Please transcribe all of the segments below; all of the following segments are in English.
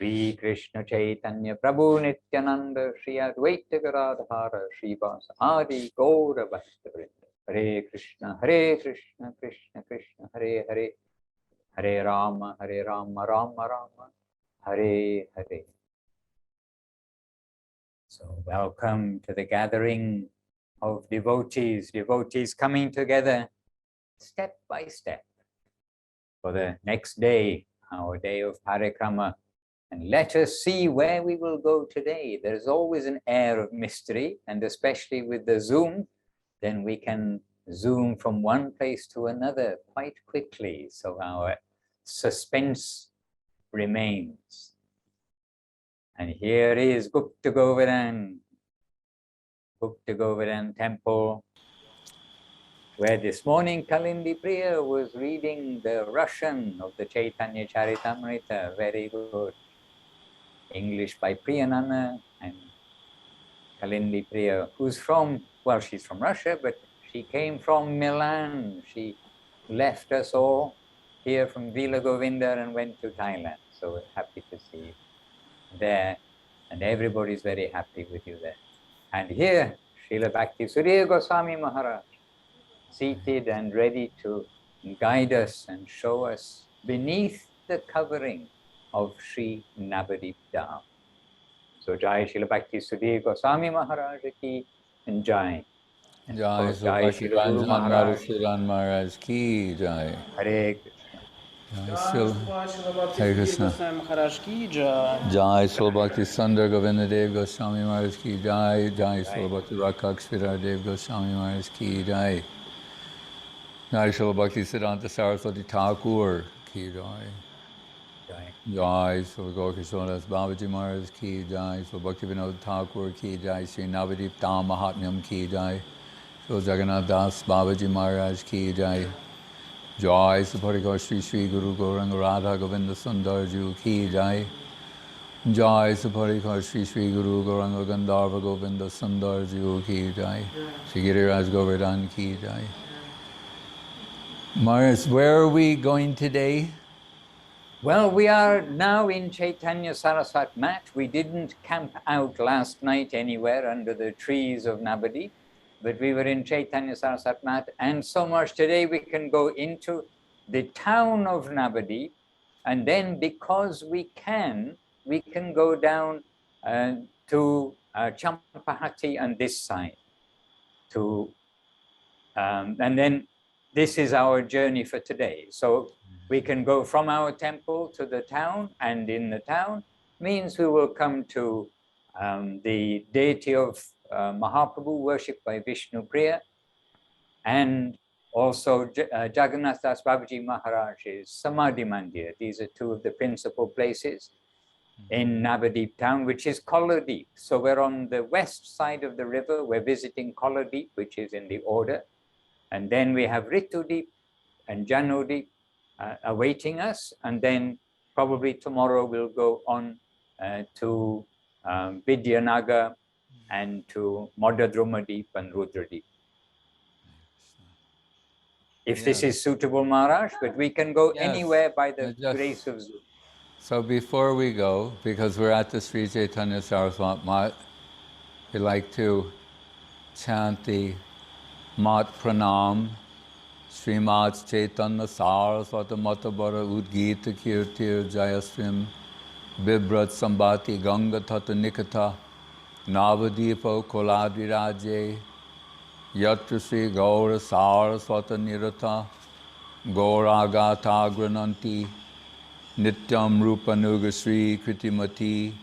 Shri Krishna Chaitanya Prabhu Nityananda Shri Advaita Gadadhara Shri Vasadi Gaura Bhaktavrinda. Hare Krishna Krishna Krishna Hare Hare, Hare Rama Rama Rama Hare Hare. So welcome to the gathering of devotees coming together step by step for the next day, our day of Parikrama. And let us see where we will go today. There's always an air of mystery, and especially with the Zoom, then we can zoom from one place to another quite quickly. So our suspense remains. And here is Gupta Govardhan temple, where this morning Kalindi Priya was reading the Russian of the Chaitanya Charitamrita. Very good. English by Priyanana, and Kalindi Priya, who's from, well, she's from Russia, but she came from Milan. She left us all here from Vila Govinda and went to Thailand. So we're happy to see you there, and everybody's very happy with you there. And here, Srila Bhakti Sudhir Goswami Maharaj, seated and ready to guide us and show us beneath the covering of Sri Nabadwip Dham. So Jai Srila Bhakti Sudhir Goswami Maharaj ki, and Jai. Jai Bhakti Ranjan Madhusudan Maharaj ki Jai. Hare Krishna. Hare Krishna. Jai Srila Bhakti Sundar Govinda Dev Goswami Maharaj ki Jai. Jai Srila Bhakti Rakshvidhar Dev Goswami Maharaj ki Jai. Jai Srila Bhakti Siddhanta Saraswati Thakur ki Jai. Jai Srila Gaurkishore Babaji Maharaj ki Jai. Srila Bhakti Vinod Thakur ki Jai. Sri Nabadwip Dham Mahatmyam ki Jai. Srila Jagannath Das Babaji Maharaj ki Jai. Jai Sri Sri Sri Guru Gauranga Radha Govinda Sundar Ju ki Jai. Jai Sri Sri Sri Guru Gauranga Gandharva Govinda Sundar Ju ki Jai. Sri Giriraj Govardhan ki Jai. Maharaj, where are we going today? Well, we are now in Chaitanya Saraswat Mat. We didn't camp out last night anywhere under the trees of Nabadwip, but we were in Chaitanya Saraswat Mat, and so much today we can go into the town of Nabadwip, and then because we can go down to Champahati on this side, and then this is our journey for today. So we can go from our temple to the town, and in the town means we will come to the deity of Mahaprabhu, worshipped by Vishnu Priya, and also Jagannath Das Babaji Maharaj's Samadhi Mandir. These are two of the principal places in Nabadwip town, which is Koladwip. So we're on the west side of the river. We're visiting Koladwip, which is in the order. And then we have Ritudip and Janudip awaiting us. And then probably tomorrow we'll go on to Vidyanagar and to Madhyadwip and Rudradip. If this is suitable, Maharaj, but we can go anywhere by the grace of Zoom. So before we go, because we're at the Sri Chaitanya Saraswat Mat, we like to chant the Mat Pranam, Srimad Chaitanya Saraswata Matabara Udgita Kirtir Jayasrim, Vibrat Sambati Ganga Tata Nikata, Navadipa Koladviraje, Yatra Sri Gaura Saraswata Nirata, Gauragata Grananti, Nityam Rupanuga Sri Kritimati,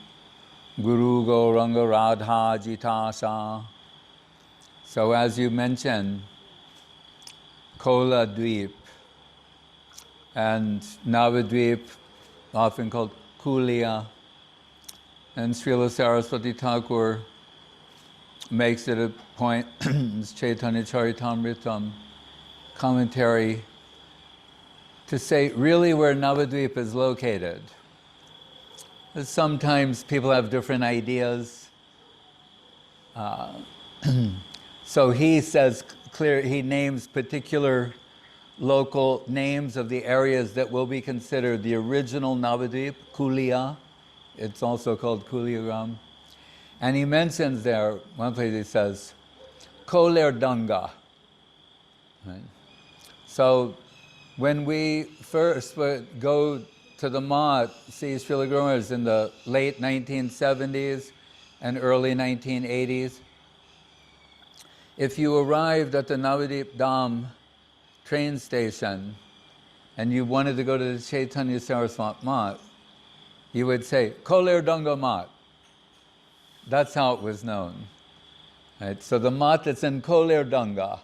Guru Gauranga Radha Jitasa. So as you mentioned, Koladwip and Nabadwip, often called Kulia, and Srila Saraswati Thakur makes it a point, Chaitanya Charitamrita commentary, to say really where Nabadwip is located. Sometimes people have different ideas. So he says clear, he names particular local names of the areas that will be considered the original Nabadwip, Kulia, It's also called Kuligram. And he mentions there, one place he says, Koler Ganga. Right? So when we first would go to the Mat, see Srila Guru Maharaj in the late 1970s and early 1980s, if you arrived at the Nabadwip Dham train station and you wanted to go to the Chaitanya Saraswat Mat, you would say, Koler Ganga Mat. That's how it was known. Right? So the Mat that's in Koler Ganga.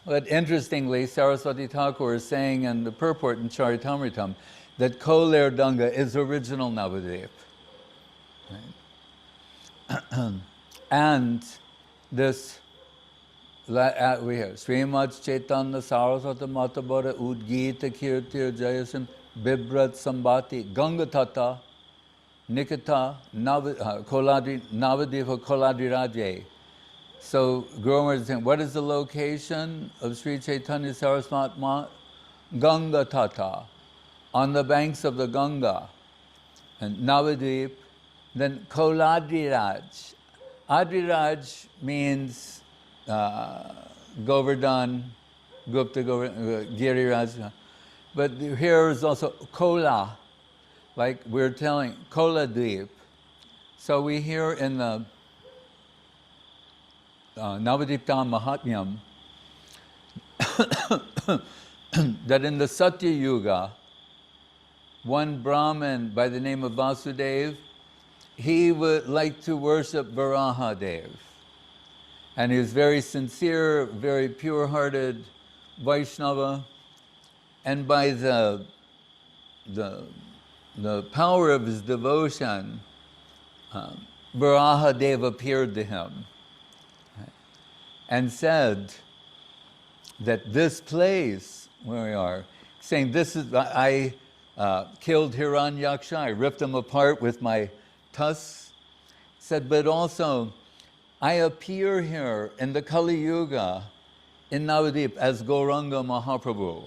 But interestingly, Saraswati Thakur is saying in the purport in Charitamritam that Koler Ganga is original Nabadwip. Right? And this, we have Srimad Chaitanya Saraswati Matabara Udgita Kirtir Jayasim Bibrat Sambati Ganga Tata Nikita Navadiva Koladiraje. So Guru Maharaj is saying, what is the location of Sri Chaitanya Saraswat Mat? Ganga Tata, on the banks of the Ganga, and Navadvip. Then Koladriraj. Adriraj means Govardhan, Gupta Giriraj. But here is also Kola, like we're telling, Koladwip. So we hear in the Nabadwip Dham Mahatmyam that in the Satya Yuga, one Brahmin by the name of Vasudev, he would like to worship Varahadev. And he was very sincere, very pure-hearted Vaishnava. And by the power of his devotion, Varahadev appeared to him and said that this place where we are, saying, this is, I killed Hiranyaksha, I ripped him apart with my tusks, said, but also, I appear here in the Kali Yuga in Navadvip as Gauranga Mahaprabhu.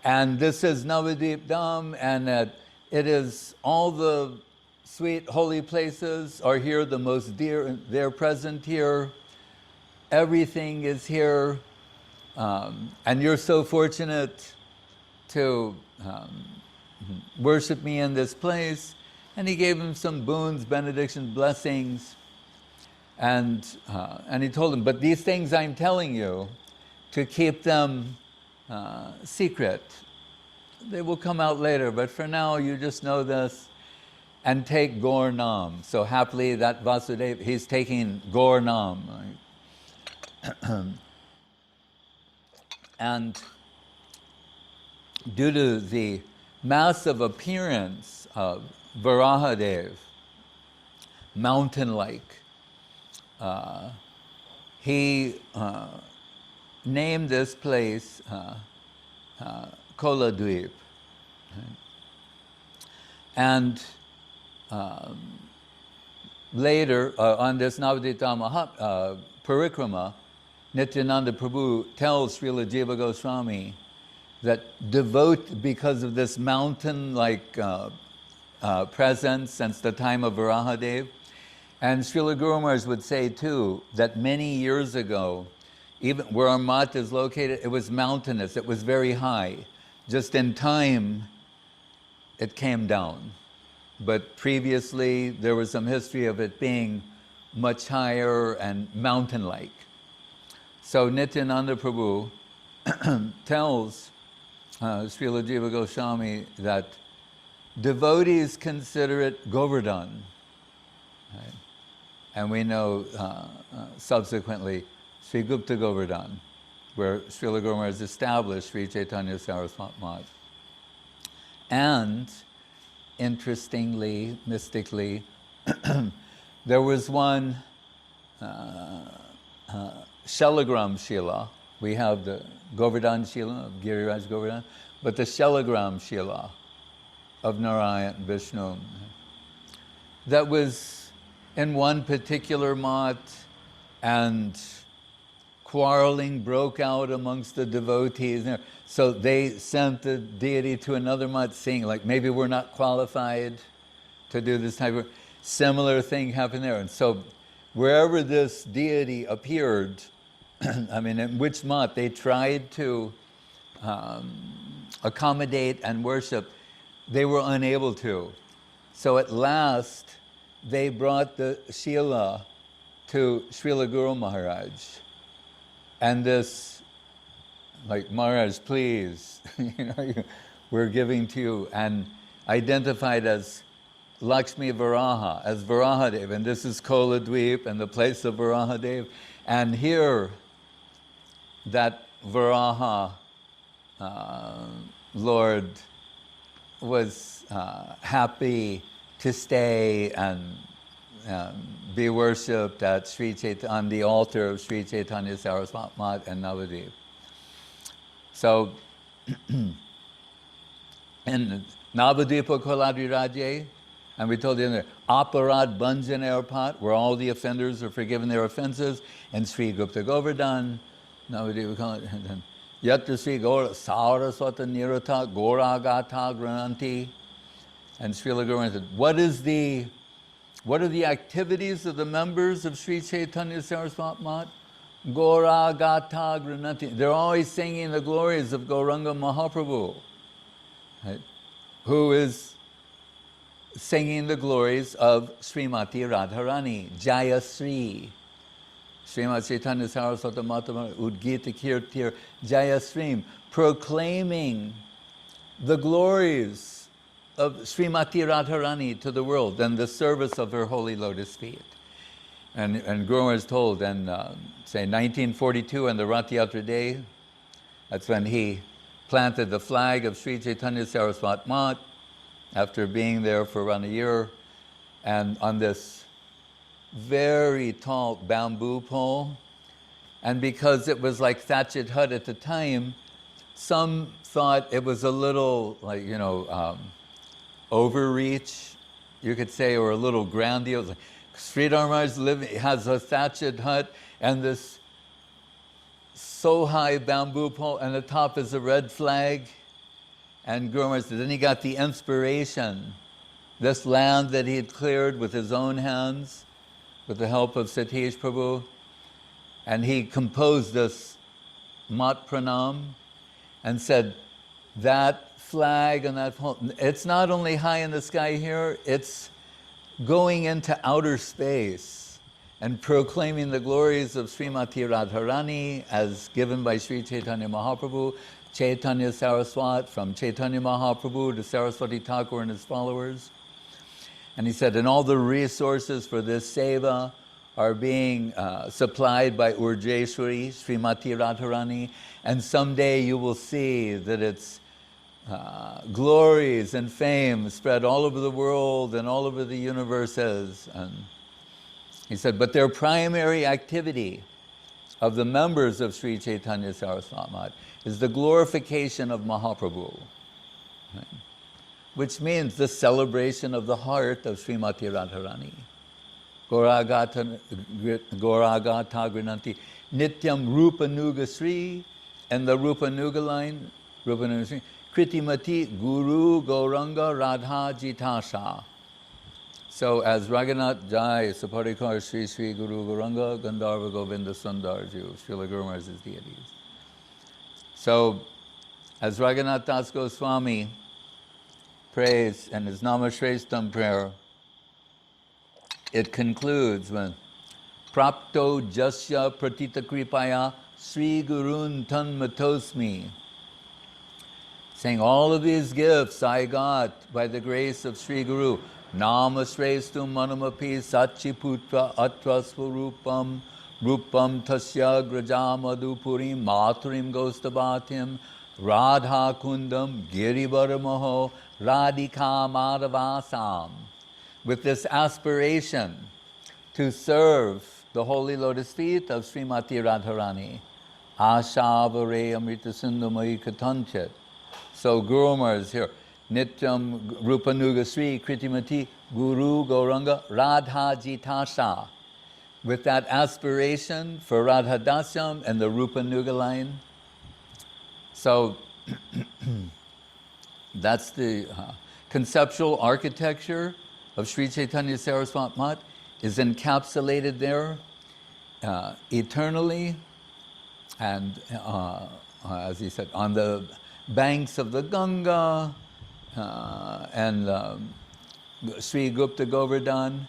And this is Nabadwip Dham, and that it is all the sweet holy places are here, the most dear, they're present here. Everything is here, and you're so fortunate to worship me in this place. And he gave him some boons, benedictions, blessings, and he told him, but these things I'm telling you, to keep them secret. They will come out later, but for now you just know this and take Gaur Nam. So happily that Vasudeva, he's taking Gaur Nam. Right? And due to the massive appearance of Varahadev, mountain-like, he named this place Koladwip. Right? And later, on this Navadvip Dham Parikrama, Nityananda Prabhu tells Srila Jiva Goswami that because of this mountain-like presence since the time of Varahadev, and Srila Guru Maharaj would say too, that many years ago, even where our mat is located, it was mountainous, it was very high. Just in time, it came down. But previously, there was some history of it being much higher and mountain-like. So Nityananda Prabhu tells Srila Jiva Goswami that devotees consider it Govardhan. Right? And we know subsequently Sri Gupta Govardhan, where Srila Guru Maharaj established Sri Chaitanya Saraswat Mat. And interestingly, mystically, there was one Shalagram Shila. We have the Govardhan Shila of Giriraj Govardhan, but the Shalagram Shila of Narayan Vishnu. That was in one particular mat, and quarreling broke out amongst the devotees. So they sent the deity to another mutt, saying, like, maybe we're not qualified to do this type of similar thing happened there. And so wherever this deity appeared, I mean, in which mutt they tried to accommodate and worship, they were unable to. So at last, they brought the Shila to Srila Guru Maharaj. And this, like, Maharaj, please, we're giving to you, and identified as Lakshmi Varaha, as Varahadev, and this is Koladwip and the place of Varahadev. And here, that Varaha Lord was happy to stay and be worshipped at on the altar of Sri Chaitanya Saraswati Mat and Nabadwip. So, in Nabadwipa Koladri Rajye, and we told you there, Aparad Banjan Airpat, where all the offenders are forgiven their offenses, and Sri Gupta Govardhan, Nabadwipa Koladri, Yatra Sri Saraswata Nirata Goragata Grananti, and Srila Guru said, what are the activities of the members of Sri Chaitanya Saraswati Mat? Goragata Grananti. They're always singing the glories of Gauranga Mahaprabhu, right? Who is singing the glories of Srimati Radharani, Jaya Sri. Srimati Chaitanya Saraswati Mata Udgita Kirtir Jaya Srim, proclaiming the glories of Srimati Radharani to the world and the service of her holy lotus feet. And Guru is told, and say 1942 on the Rath Yatra day, that's when he planted the flag of Sri Chaitanya Saraswati Mat after being there for around a year, and on this very tall bamboo pole. And because it was like thatched hut at the time, some thought it was a little like, overreach, you could say, or a little grandiose. Sridhar Maharaj has a thatched hut and this so high bamboo pole, and the top is a red flag. And Guru Maharaj said, then he got the inspiration, this land that he had cleared with his own hands, with the help of Satish Prabhu, and he composed this Mat Pranam and said, that flag and that pole, it's not only high in the sky here, it's going into outer space and proclaiming the glories of Srimati Radharani as given by Sri Chaitanya Mahaprabhu, Chaitanya Saraswat, from Chaitanya Mahaprabhu to Saraswati Thakur and his followers. And he said, and all the resources for this seva are being supplied by Urjeshwari, Srimati Radharani, and someday you will see that its glories and fame spread all over the world and all over the universes. And he said, but their primary activity of the members of Sri Chaitanya Saraswati Mat is the glorification of Mahaprabhu, right? Which means the celebration of the heart of Srimati Radharani. Goragata Grananti Nityam Rupa Nuga Sri, and the Rupa Nuga line, Rupa Nuga Sri, Kritimati Guru Gauranga Radha Jitasha. So as Raghunath Jai, Saparikar Sri Sri Guru Gauranga Gandharva Govinda Sundarju, Srila Guru Maharaj's deities. So as Raghunath Das Goswami prays in his Namashreshtam prayer, it concludes when Prapto Jasya Pratita Kripaya Sri Gurun Tanmatosmi, saying all of these gifts I got by the grace of Sri Guru. Namashreshtum manamapi Sachiputra Atrasvarupam Rupam Tasya Graja Madhupurim Maturim Gostabatim Radha Kundam Girivaramaho Radhika Madhavasam. With this aspiration to serve the holy lotus feet of Srimati Radharani, Ashavare Amrita Sindhamai Katanchit. So Guru Maharaj is here. Nityam Rupanuga Sri Kritimati Guru Gauranga Radha Jitasha. with that aspiration for Radha Dasyam and the Rupa Nuga line. So that's the conceptual architecture of Sri Chaitanya Saraswat Mat is encapsulated there eternally, and as he said, on the banks of the Ganga and Sri Gupta Govardhan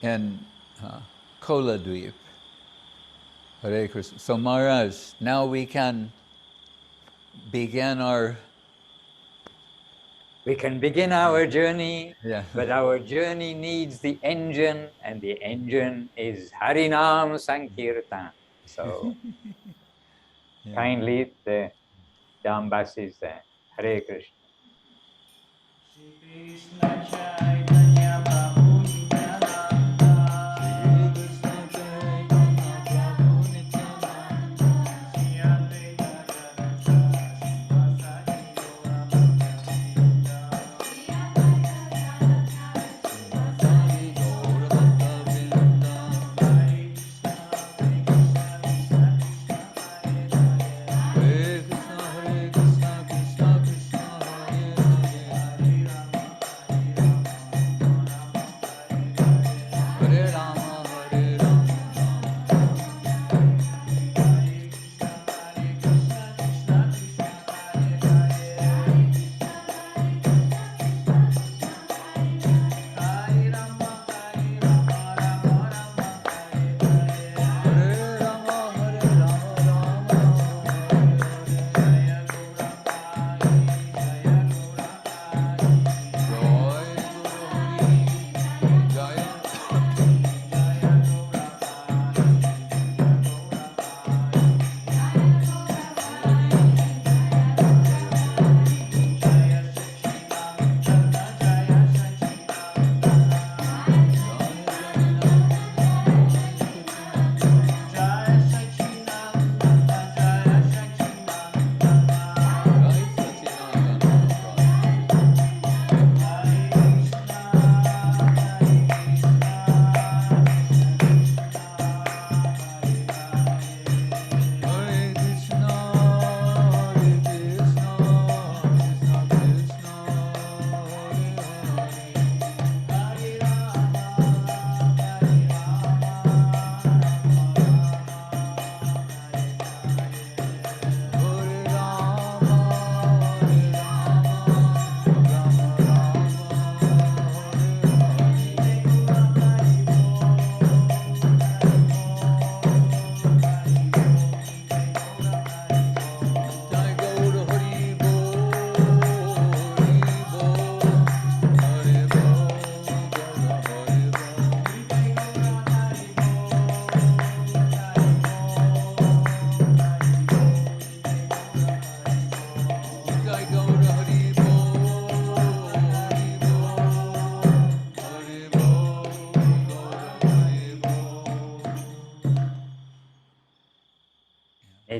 and Koladwip. Hare Krishna. So Maharaj, now we can begin our... We can begin our journey, Yeah. but our journey needs the engine, and the engine is Harinam Sankirtan. So kindly, the Dhambas is there. Hare Krishna.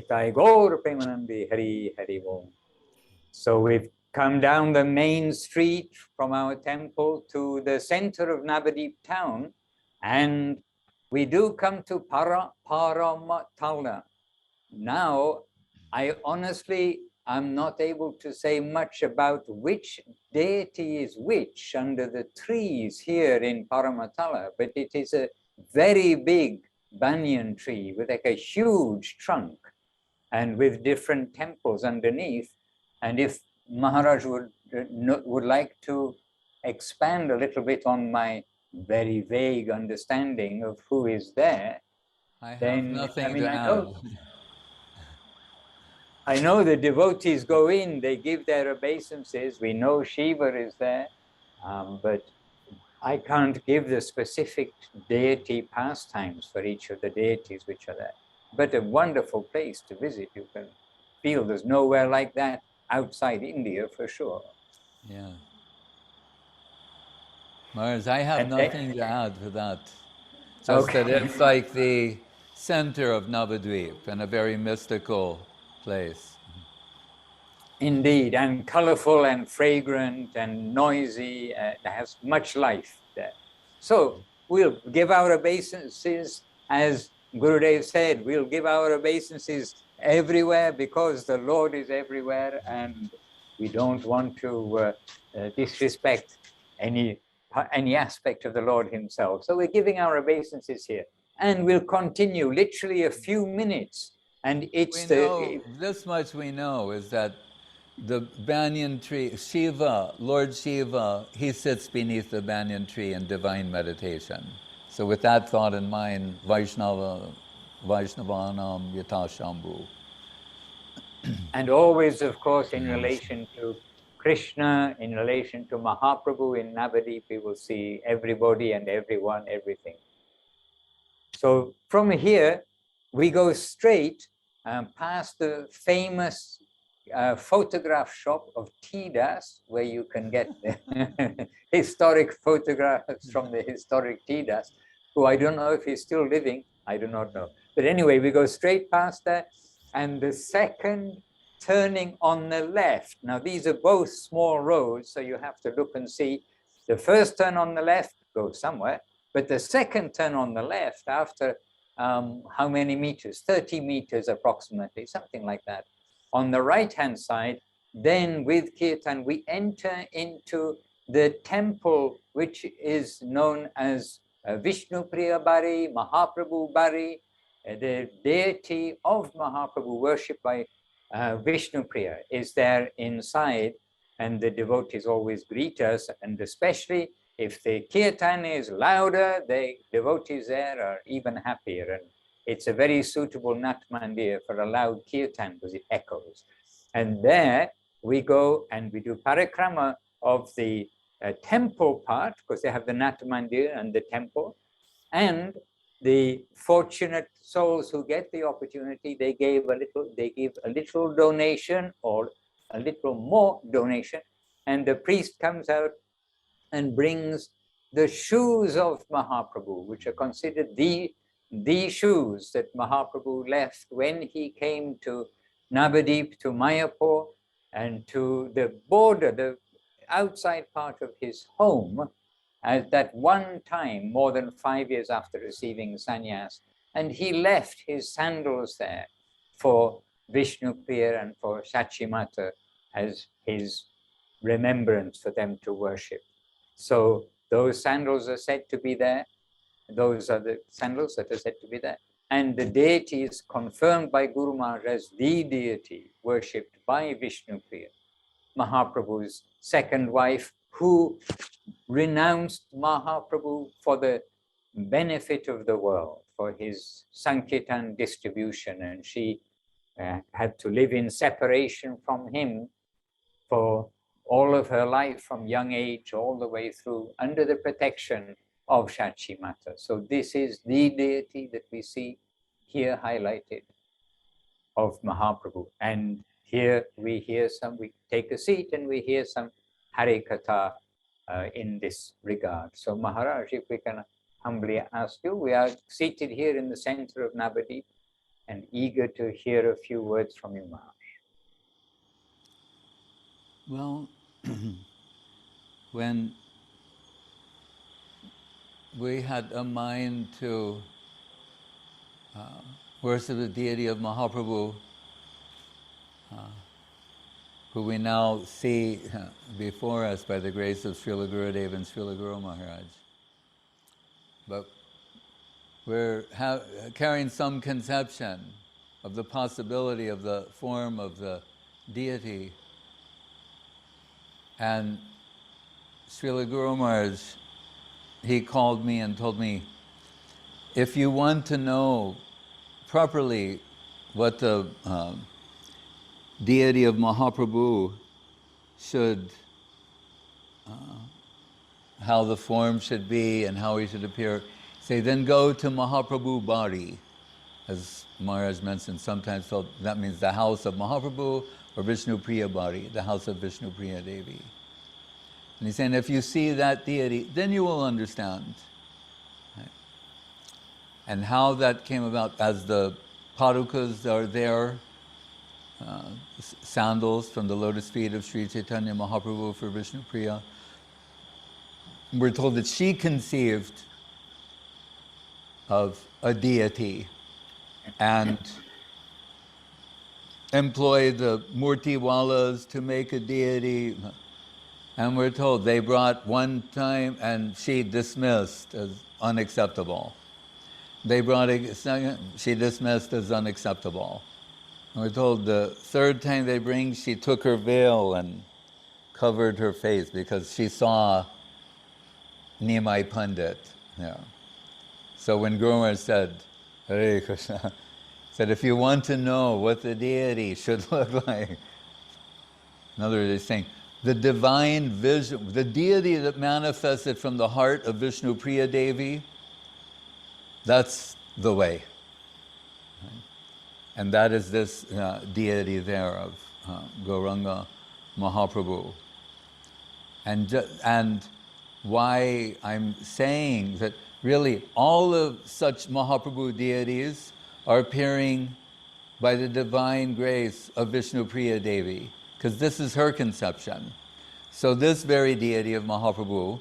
Nitai Gaur Premanandi Hari Hari Om. So we've come down the main street from our temple to the center of Nabadwip town, and we do come to Paramatala. Now, I honestly am not able to say much about which deity is which under the trees here in Paramatala, but it is a very big banyan tree with like a huge trunk and with different temples underneath. And if Maharaj would like to expand a little bit on my very vague understanding of who is there, have nothing to add. I know the devotees go in, they give their obeisances. We know Shiva is there, but I can't give the specific deity pastimes for each of the deities which are there. But a wonderful place to visit. You can feel there's nowhere like that outside India for sure. Yeah. Maharaj, I have nothing to add to that. Just that it's like the center of Nabadwip and a very mystical place. Indeed, and colorful and fragrant and noisy. It has much life there. So we'll give our obeisances as Gurudev said, we'll give our obeisances everywhere because the Lord is everywhere, and we don't want to disrespect any aspect of the Lord himself. So we're giving our obeisances here, and we'll continue literally a few minutes. And it's this much we know, is that the banyan tree, Shiva, Lord Shiva, he sits beneath the banyan tree in divine meditation. So with that thought in mind, Vaishnavanam Yata Shambhu. And always, of course, in relation to Krishna, in relation to Mahaprabhu in Nabadwip, we will see everybody and everyone, everything. So from here, we go straight past the famous photograph shop of Tidas, where you can get historic photographs from the historic Tidas, who I don't know if he's still living, I do not know. But anyway, we go straight past that, and the second turning on the left. Now, these are both small roads, so you have to look and see. The first turn on the left goes somewhere, but the second turn on the left, after how many meters? 30 meters approximately, something like that. On the right-hand side, then with Kirtan, we enter into the temple, which is known as Vishnu Priya Bari, Mahaprabhu Bari, the deity of Mahaprabhu, worshipped by Vishnu Priya, is there inside, and the devotees always greet us, and especially if the kirtan is louder, the devotees there are even happier, and it's a very suitable Nat Mandir for a loud kirtan because it echoes. And there we go and we do Parikrama of the temple part, because they have the Nat Mandir and the temple, and the fortunate souls who get the opportunity, they give a little donation or a little more donation, and the priest comes out and brings the shoes of Mahaprabhu, which are considered the shoes that Mahaprabhu left when he came to Nabadwip, to Mayapur, and to the border, the outside part of his home, at that one time, more than 5 years after receiving sannyas, and he left his sandals there for Vishnu Priya and for Sachi Mata as his remembrance for them to worship. So those sandals are said to be there. Those are the sandals that are said to be there. And the deity is confirmed by Guru Maharaj as the deity worshipped by Vishnu Priya, Mahaprabhu's second wife, who renounced Mahaprabhu for the benefit of the world, for his Sankirtan distribution, and she had to live in separation from him for all of her life, from young age all the way through, under the protection of Sachi Mata. So this is the deity that we see here highlighted of Mahaprabhu. And here we take a seat and we hear some Hare Katha in this regard. So Maharaj, if we can humbly ask you, we are seated here in the center of Nabadwip and eager to hear a few words from you, Maharaj. Well, when we had a mind to worship the deity of Mahaprabhu, who we now see before us by the grace of Srila Gurudev and Srila Guru Maharaj. But we're carrying some conception of the possibility of the form of the deity. And Srila Guru Maharaj, he called me and told me, if you want to know properly what the deity of Mahaprabhu should, how the form should be and how he should appear, say, then go to Mahaprabhu Bari, as Maharaj mentioned, sometimes that means the house of Mahaprabhu, or Vishnu Priya Bari, the house of Vishnu Priya Devi. And he's saying, if you see that deity, then you will understand. Right? And how that came about, as the padukas are there, sandals from the lotus feet of Sri Chaitanya Mahaprabhu for Vishnu Priya. We're told that she conceived of a deity and employ the murtiwalas to make a deity. And we're told they brought one time and she dismissed as unacceptable. They brought a second, she dismissed as unacceptable. And we're told the third time they bring, she took her veil and covered her face because she saw Nimai Pandit. Yeah. So when Guru Maharaj said, Hare Krishna, said, if you want to know what the deity should look like, in other words, he's saying, the divine vision, the deity that manifested from the heart of Vishnu Priya Devi, that's the way. And that is this deity there of Gauranga Mahaprabhu. And why I'm saying that really all of such Mahaprabhu deities are appearing by the divine grace of Vishnu Priya Devi, because this is her conception. So this very deity of Mahaprabhu,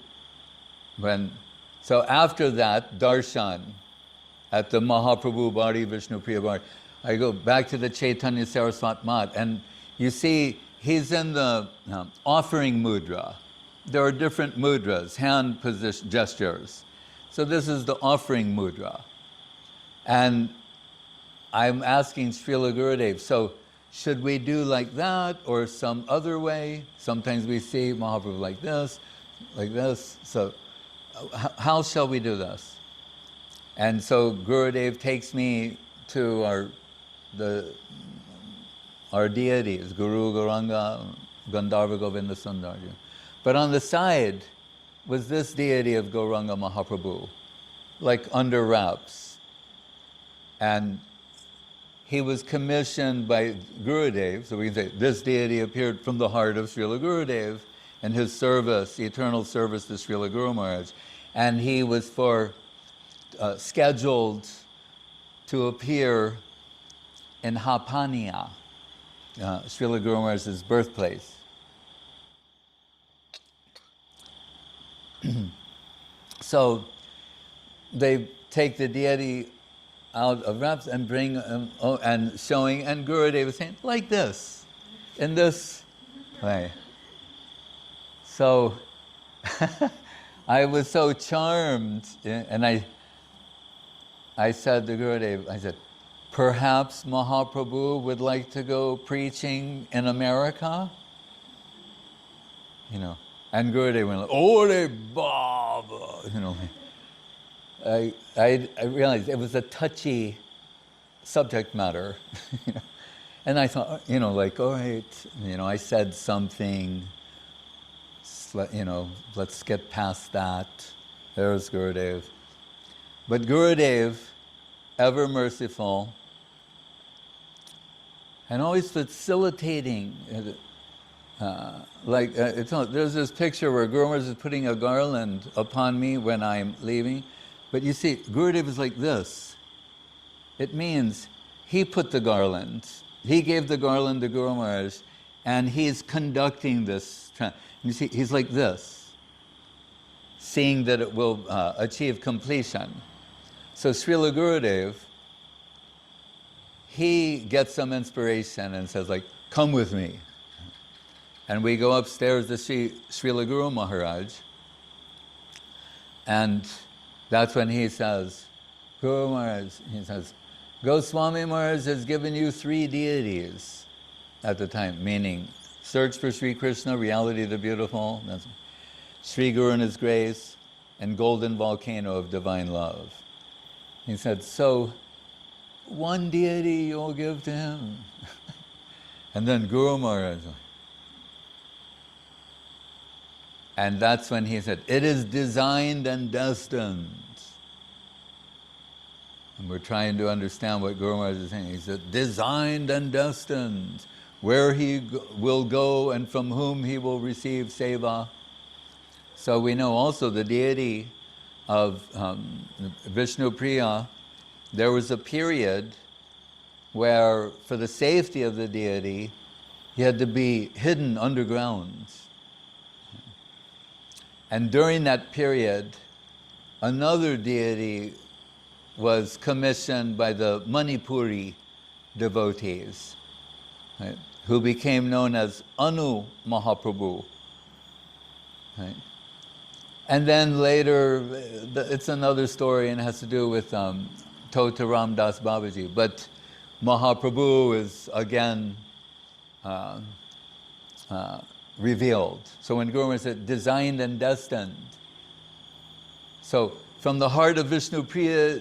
so after that, darshan, at the Mahaprabhu Bari, Vishnu Priya Bari, I go back to the Chaitanya Saraswat Mat, and you see he's in the offering mudra. There are different mudras, hand position, gestures. So this is the offering mudra. And I'm asking Srila Gurudev, so should we do like that or some other way? Sometimes we see Mahaprabhu like this. So how shall we do this? And so Gurudev takes me to our deities, Guru, Gauranga, Gandharva, Govinda, Sundarya. But on the side was this deity of Gauranga Mahaprabhu, like under wraps. And he was commissioned by Gurudev, so we can say this deity appeared from the heart of Srila Gurudev and his service, eternal service to Srila Guru Maharaj. And he was scheduled to appear in Hapania, Srila Guru Maharaj's birthplace. So they take the deity out of wraps and bring and showing, and Gurudev was saying, like this, in this way. So I was so charmed, and I said to Gurudev, I said, perhaps Mahaprabhu would like to go preaching in America? And Gurudev went like, Ore Baba, I realized it was a touchy subject matter. And I thought, like, all right, I said something, let's get past that. There's Gurudev. But Gurudev, ever merciful, and always facilitating. There's this picture where Guru Maharaj is putting a garland upon me when I'm leaving. But you see, Gurudev is like this. It means he put the garland. He gave the garland to Guru Maharaj, and he's conducting this. You see, he's like this, seeing that it will achieve completion. So Srila Gurudev, he gets some inspiration and says like, come with me. And we go upstairs to see Srila Guru Maharaj, and that's when he says, Guru Maharaj, he says, Goswami Maharaj has given you 3 deities at the time, meaning search for Sri Krishna, reality the beautiful, that's Sri Guru and his grace, and golden volcano of divine love. He said, so one deity you'll give to him. And then Guru Maharaj, and that's when he said, it is designed and destined. And we're trying to understand what Guru Maharaj is saying. He said, designed and destined, where he will go and from whom he will receive seva. So we know also the deity of Vishnu Priya, there was a period where, for the safety of the deity, he had to be hidden underground. And during that period, another deity was commissioned by the Manipuri devotees, right, who became known as Anu Mahaprabhu. Right? And then later, it's another story and it has to do with Tota Ram Das Babaji. But Mahaprabhu is again revealed. So when Guru said designed and destined, so from the heart of Vishnu Priya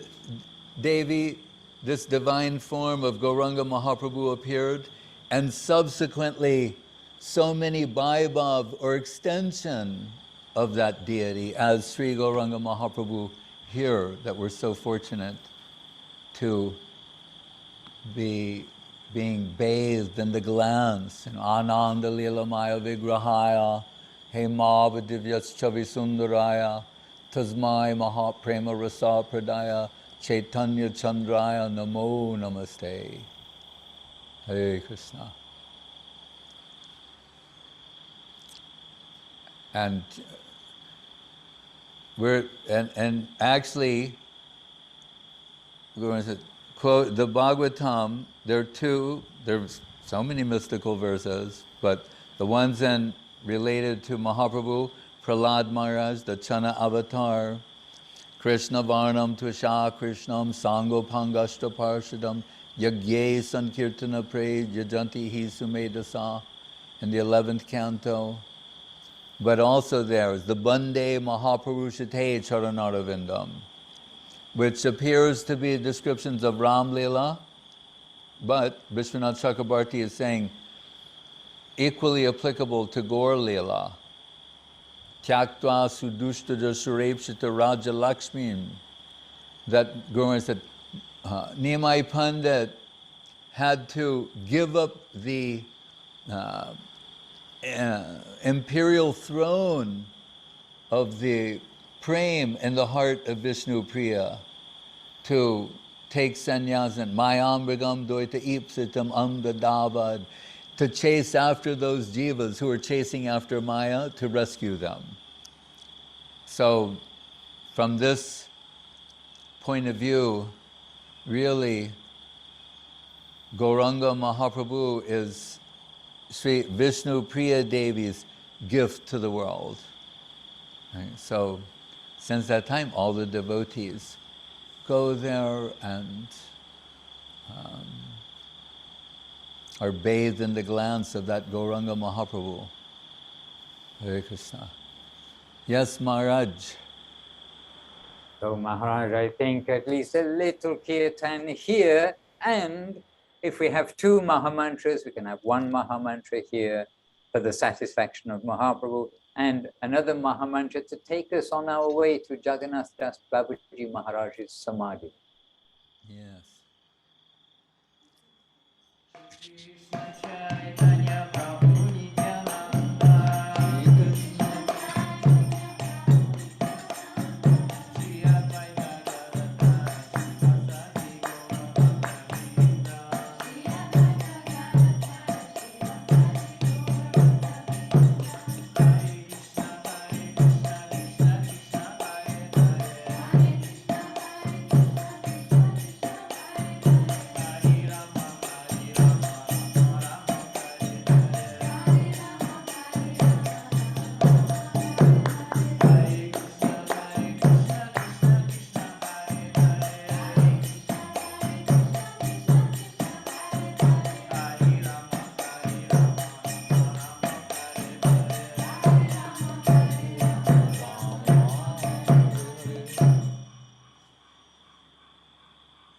Devi, this divine form of Gauranga Mahaprabhu appeared, and subsequently so many Vaibhav or extension of that deity as Sri Gauranga Mahaprabhu here, that we're so fortunate to be being bathed in the glance, Ananda Lilamaya Vigrahaya, Hemava Divyaschavi Sundaraya, Tasmai Mahaprema Rasa Pradaya, Chaitanya Chandraya Namo Namaste. Hare Krishna. And actually, we're going to quote the Bhagavatam. There's so many mystical verses, but the ones related to Mahaprabhu, Prahlad Maharaj, the Chana avatar, Krishna Varnam Tvisha Krishnam Sangopangashta Parshadam Yagye Sankirtana Pre Yajanti Hi Sumedasa in the 11th canto. But also there is the Bande Mahapurushate Charanarvindam, which appears to be descriptions of Ram Leela, but Vishwanath Chakrabarti is saying equally applicable to Gaur Leela. Tyaktva Sudushtaja Surepshita Raja Lakshmin. That Guru said, Nimai Pandit had to give up the imperial throne of the Prem in the heart of Vishnu Priya to take sannyas and Mayamrigam Doita Ipsitam Amgadavad, to chase after those jivas who are chasing after Maya, to rescue them. So from this point of view, really, Gauranga Mahaprabhu is Sri Vishnu Priya Devi's gift to the world. Right? So since that time, all the devotees go there and are bathed in the glance of that Gauranga Mahaprabhu. Hare Krishna. Yes, Maharaj. So Maharaj, I think at least a little kirtan here, and if we have two Mahamantras, we can have one Mahamantra here for the satisfaction of Mahaprabhu, and another Mahamantra to take us on our way to Jagannath Das Babaji Maharaj's Samadhi. Yes.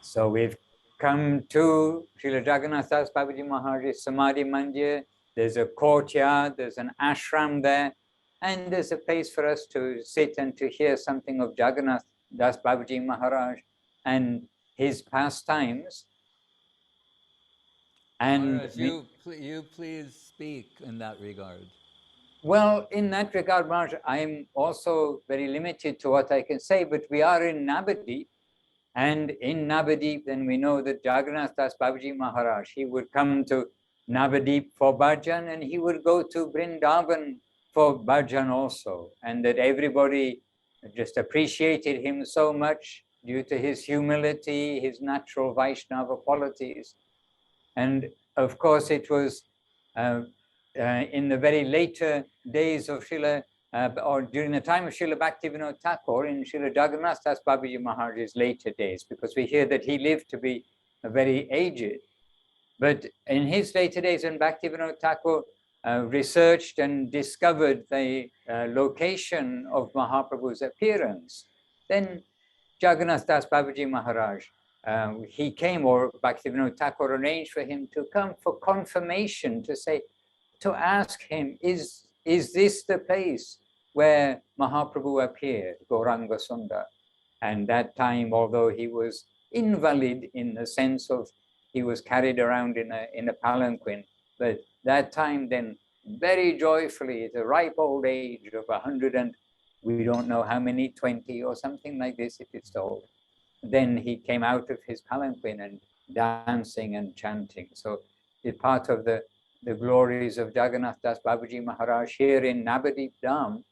So we've come to Srila Jagannath Das Babaji Maharaj's Samadhi Mandir. There's a courtyard, there's an ashram there, and there's a place for us to sit and to hear something of Jagannath Das Babaji Maharaj and his pastimes. And Maharaj, you please speak in that regard. Well, in that regard, Maharaj, I'm also very limited to what I can say, but we are in Nabadwip. And in Nabadwip, then we know that Jagannath Das Babaji Maharaj, he would come to Nabadwip for bhajan, and he would go to Vrindavan for bhajan also. And that everybody just appreciated him so much due to his humility, his natural Vaishnava qualities. And of course, it was in the very later days of Srila, or during the time of Srila Bhaktivinoda Thakur, in Srila Jagannath Das Babaji Maharaj's later days, because we hear that he lived to be very aged. But in his later days, when Bhaktivinoda Thakur researched and discovered the location of Mahaprabhu's appearance, then Jagannath Das Babaji Maharaj, he came, or Bhaktivinoda Thakur arranged for him to come for confirmation, to ask him, is this the place where Mahaprabhu appeared, Gauranga Sundar? And that time, although he was invalid in the sense of he was carried around in a palanquin, but that time then very joyfully, at the ripe old age of 100 and we don't know how many, 20 or something like this, it is told, then he came out of his palanquin and dancing and chanting. So it's part of the glories of Jagannath Das Babaji Maharaj here in Nabadwip Dham.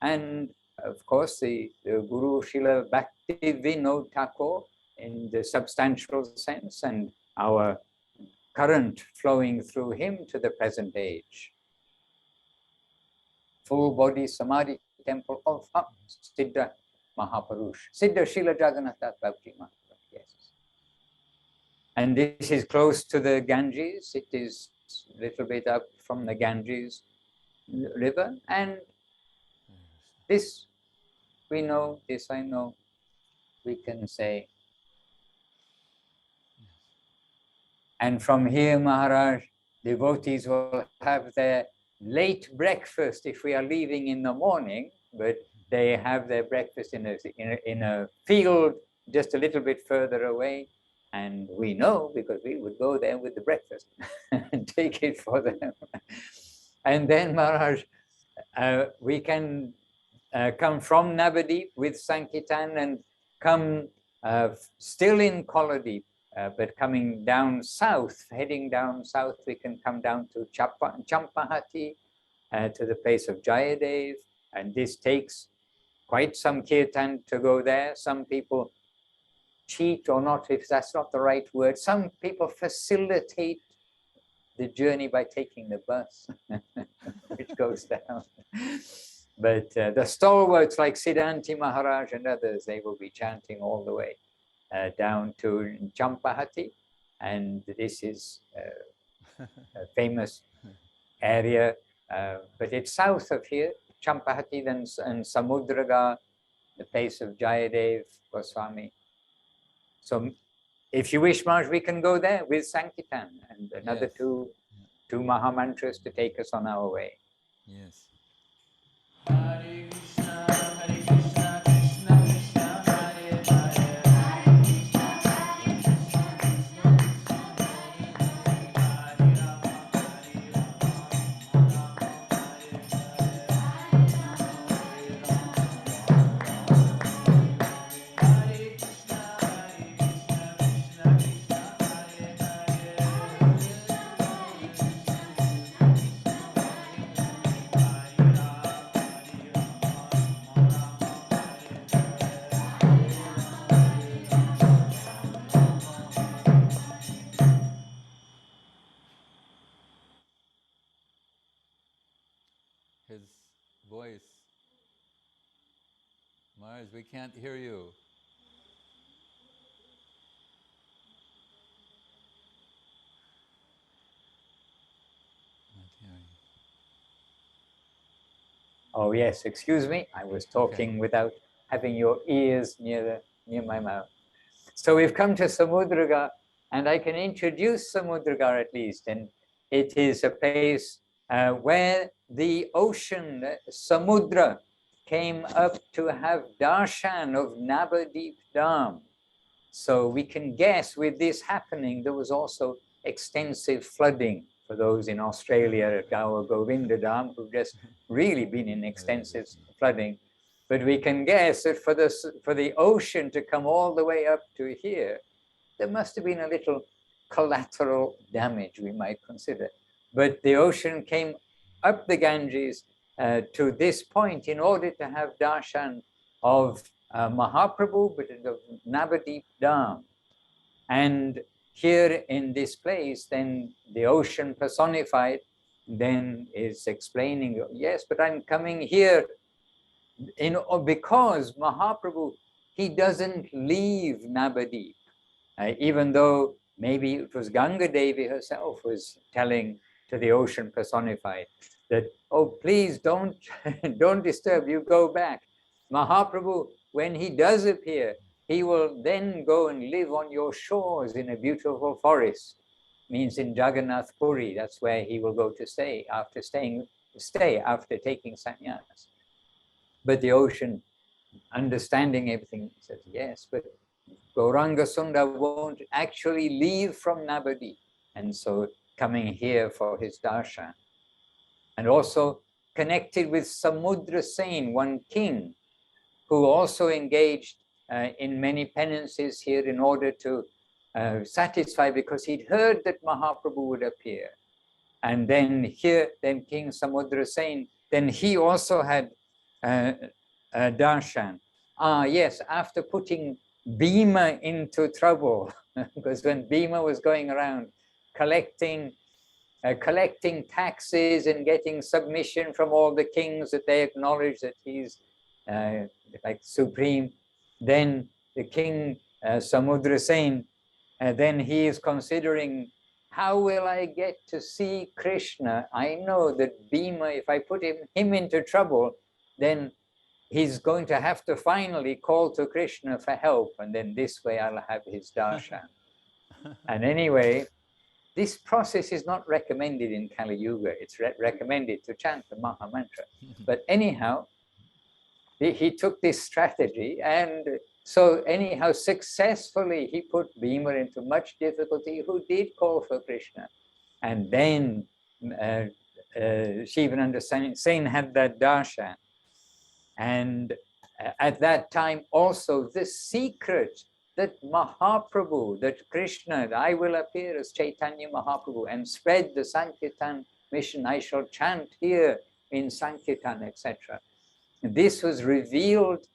And of course, the Guru Srila Bhakti Vinod Thakur in the substantial sense, and our current flowing through him to the present age. Full body Samadhi temple of Siddha Mahapurush, Siddha Srila Jagannath Das Babaji Maharaj, yes. And this is close to the Ganges. It is a little bit up from the Ganges river, and this we know, this I know, we can say. And from here, Maharaj, devotees will have their late breakfast if we are leaving in the morning, but they have their breakfast in a field just a little bit further away. And we know because we would go there with the breakfast and take it for them. And then, Maharaj, we can come from Nabadwip with Sankirtan and come still in Koladwip, but coming down south, heading down south, we can come down to Champahati, to the place of Jayadev, and this takes quite some kirtan to go there. Some people cheat, or not, if that's not the right word. Some people facilitate the journey by taking the bus, which goes down. But the stalwarts like Siddhanti Maharaj and others, they will be chanting all the way down to Champahati. And this is a famous area, but it's south of here, Champahati, then and Samudraga, the place of Jayadev Goswami. So if you wish, Maharaj, we can go there with Sankirtan and another two Mahamantras to take us on our way. Yes. Hare Krishna, Krishna Krishna, Hare Hare, Hare Krishna, Krishna Krishna, Hare Rama, Hare Rama, His voice. Maharaj, we can't hear you. Not hearing. Oh yes, excuse me, I was talking without having your ears near my mouth. So we've come to Samudraga, and I can introduce Samudraga at least, and it is a place where the ocean, Samudra, came up to have darshan of Nabadwip Dham. So we can guess with this happening, there was also extensive flooding for those in Australia at our Govinda Dham who've just really been in extensive flooding. But we can guess that for the ocean to come all the way up to here, there must have been a little collateral damage, we might consider. But the ocean came up the Ganges to this point in order to have darshan of Mahaprabhu, but of Nabadwip Dham. And here in this place, then the ocean personified then is explaining, yes, but I'm coming here because Mahaprabhu, he doesn't leave Nabadwip, even though maybe it was Ganga Devi herself was telling to the ocean personified that, oh, please don't, don't disturb, you go back. Mahaprabhu, when he does appear, he will then go and live on your shores in a beautiful forest. Means in Jagannath Puri, that's where he will go to stay after after taking sannyas. But the ocean, understanding everything, says, yes, but Gauranga Sundar won't actually leave from Nabadwip. And so coming here for his darshan. And also connected with Samudra Sen, one king, who also engaged in many penances here in order to satisfy, because he'd heard that Mahaprabhu would appear. And then here, then King Samudra Sen, then he also had darshan. Yes, after putting Bhima into trouble, because when Bhima was going around collecting taxes and getting submission from all the kings that they acknowledge that he's like supreme, then the king Samudra Sen, then he is considering, how will I get to see Krishna? I know that Bhima, if I put him into trouble, then he's going to have to finally call to Krishna for help, and then this way I'll have his darshan. And anyway, this process is not recommended in Kali Yuga. It's recommended to chant the Maha Mantra. But anyhow, he took this strategy, and so anyhow, successfully he put Bhima into much difficulty, who did call for Krishna. And then Shivananda Sen had that darshan. And at that time also, the secret that Mahaprabhu, that Krishna, I will appear as Chaitanya Mahaprabhu and spread the Sankirtan mission, I shall chant here in Sankirtan, etc. This was revealed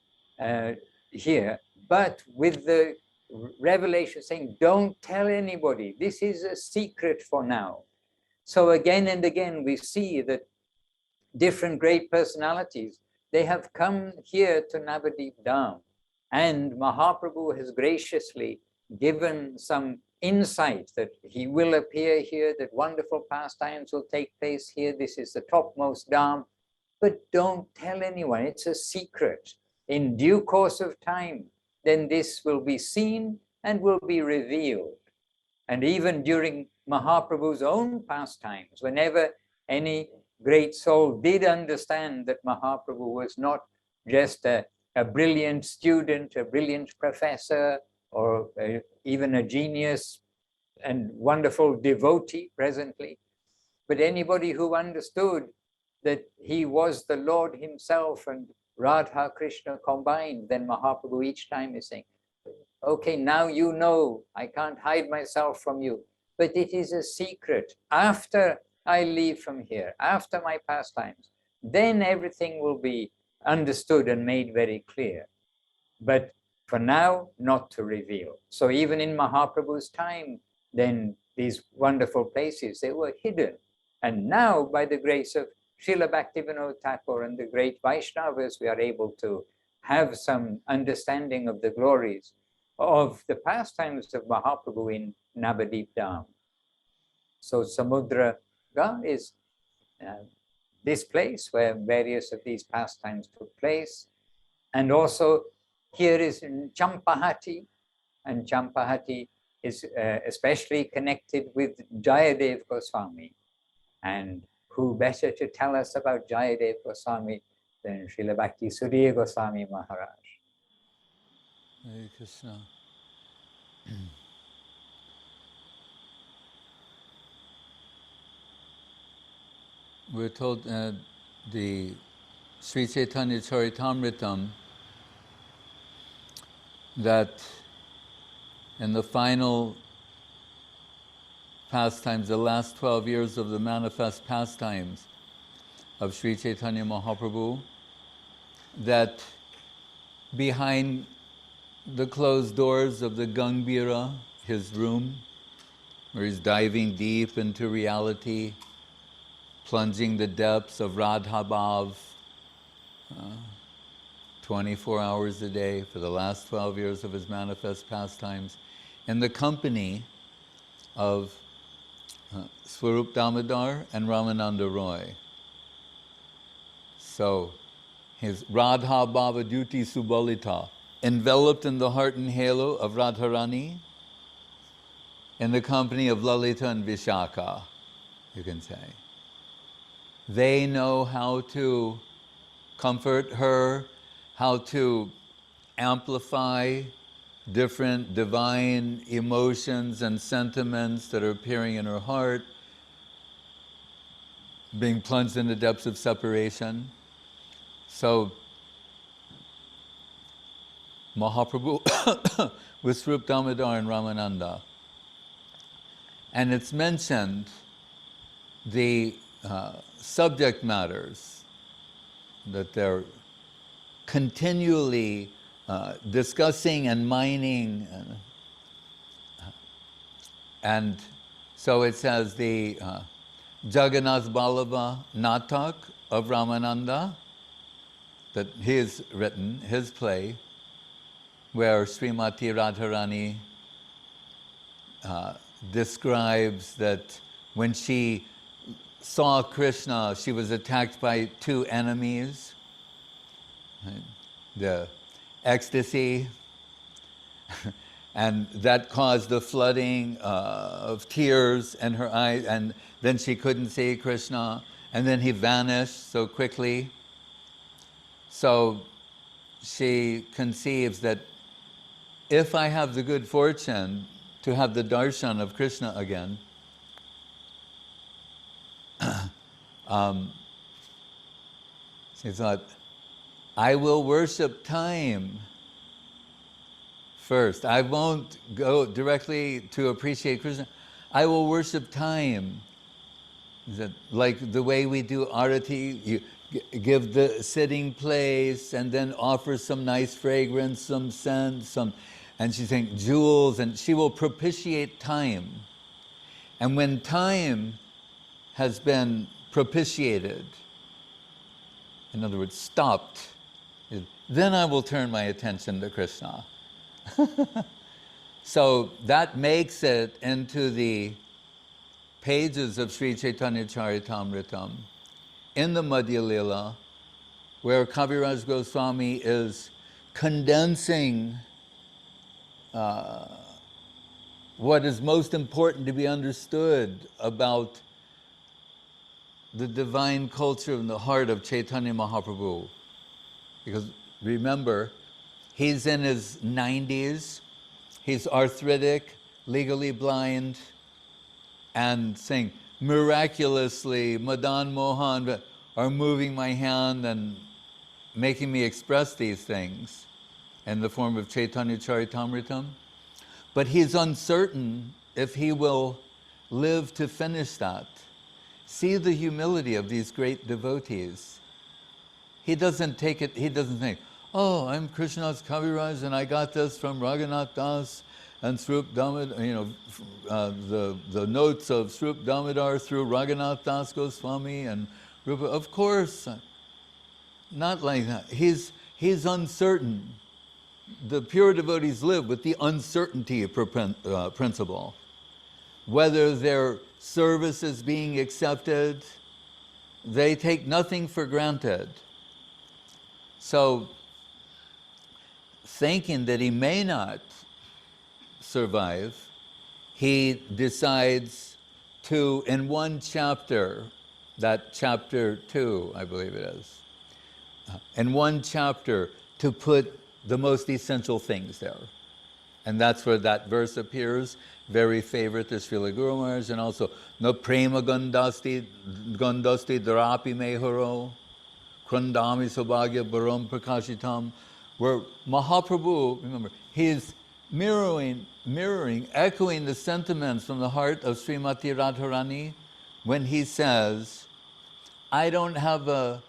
here, but with the revelation saying, don't tell anybody, this is a secret for now. So again and again, we see that different great personalities, they have come here to Nabadwip Dham, and Mahaprabhu has graciously given some insight that he will appear here, that wonderful pastimes will take place here. This is the topmost Dham, but don't tell anyone, it's a secret. In due course of time, then this will be seen and will be revealed. And even during Mahaprabhu's own pastimes, whenever any great soul did understand that Mahaprabhu was not just a brilliant student, a brilliant professor, or even a genius and wonderful devotee presently, but anybody who understood that he was the Lord himself and Radha Krishna combined, then Mahaprabhu each time is saying, okay, now you know, I can't hide myself from you, but it is a secret. After I leave from here, after my pastimes, then everything will be understood and made very clear. But for now, not to reveal. So even in Mahaprabhu's time, then these wonderful places, they were hidden. And now, by the grace of Srila Bhaktivinoda Thakur and the great Vaishnavas, we are able to have some understanding of the glories of the pastimes of Mahaprabhu in Nabadwip Dham. So Samudra is this place where various of these pastimes took place. And also here is in Champahati, and Champahati is especially connected with Jayadev Goswami. And who better to tell us about Jayadev Goswami than Srila Bhakti Sudhir Goswami Maharaj. Hare Krishna. We're told the Sri Chaitanya Charitamritam that in the final pastimes, the last 12 years of the manifest pastimes of Sri Chaitanya Mahaprabhu, that behind the closed doors of the Gangbira, his room, where he's diving deep into reality, plunging the depths of Radhabhav, 24 hours a day for the last 12 years of his manifest pastimes, in the company of Swarup Damodar and Ramananda Roy. So, his Radha Bhava Duty Subalita, enveloped in the heart and halo of Radharani, in the company of Lalita and Vishaka, you can say. They know how to comfort her, how to amplify different divine emotions and sentiments that are appearing in her heart, being plunged in the depths of separation. So, Mahaprabhu with Swarup Damodar and Ramananda. And it's mentioned the subject matters that they're continually discussing and mining. And so it says the Jagannath Ballabha Natak of Ramananda, that he has written, his play, where Srimati Radharani describes that when she saw Krishna, she was attacked by two enemies, right? The ecstasy, and that caused the flooding of tears in her eyes, and then she couldn't see Krishna, and then he vanished so quickly. So she conceives that if I have the good fortune to have the darshan of Krishna again, she thought, I will worship time first. I won't go directly to appreciate Krishna. I will worship time. That like the way we do arati, you give the sitting place and then offer some nice fragrance, some scent, and she's saying jewels, and she will propitiate time. And when time has been propitiated, in other words, stopped, then I will turn my attention to Krishna. So that makes it into the pages of Sri Chaitanya Charitamritam in the Madhya Lila, where Kaviraj Goswami is condensing what is most important to be understood about the divine culture in the heart of Chaitanya Mahaprabhu. Because remember, he's in his 90s, he's arthritic, legally blind, and saying, miraculously, Madan Mohan are moving my hand and making me express these things in the form of Chaitanya Charitamritam. But he's uncertain if he will live to finish that. See the humility of these great devotees. He doesn't take it, he doesn't think, oh, I'm Krishna's Kaviraj and I got this from Raghunath Das and Swarup Damodar, the notes of Swarup Damodar through Raghunath Das Goswami and Rupa. Of course, not like that. He's uncertain. The pure devotees live with the uncertainty principle. Whether their service is being accepted, they take nothing for granted. So, thinking that he may not survive, he decides to, in one chapter, that chapter 2, I believe it is, in one chapter, to put the most essential things there. And that's where that verse appears, very favorite to Srila Guru Maharaj, and also, no prema gandasti dharapi meharo, krandami sabhagya baram prakashitam, where Mahaprabhu, remember, he's mirroring, echoing the sentiments from the heart of Srimati Radharani when he says, I don't have a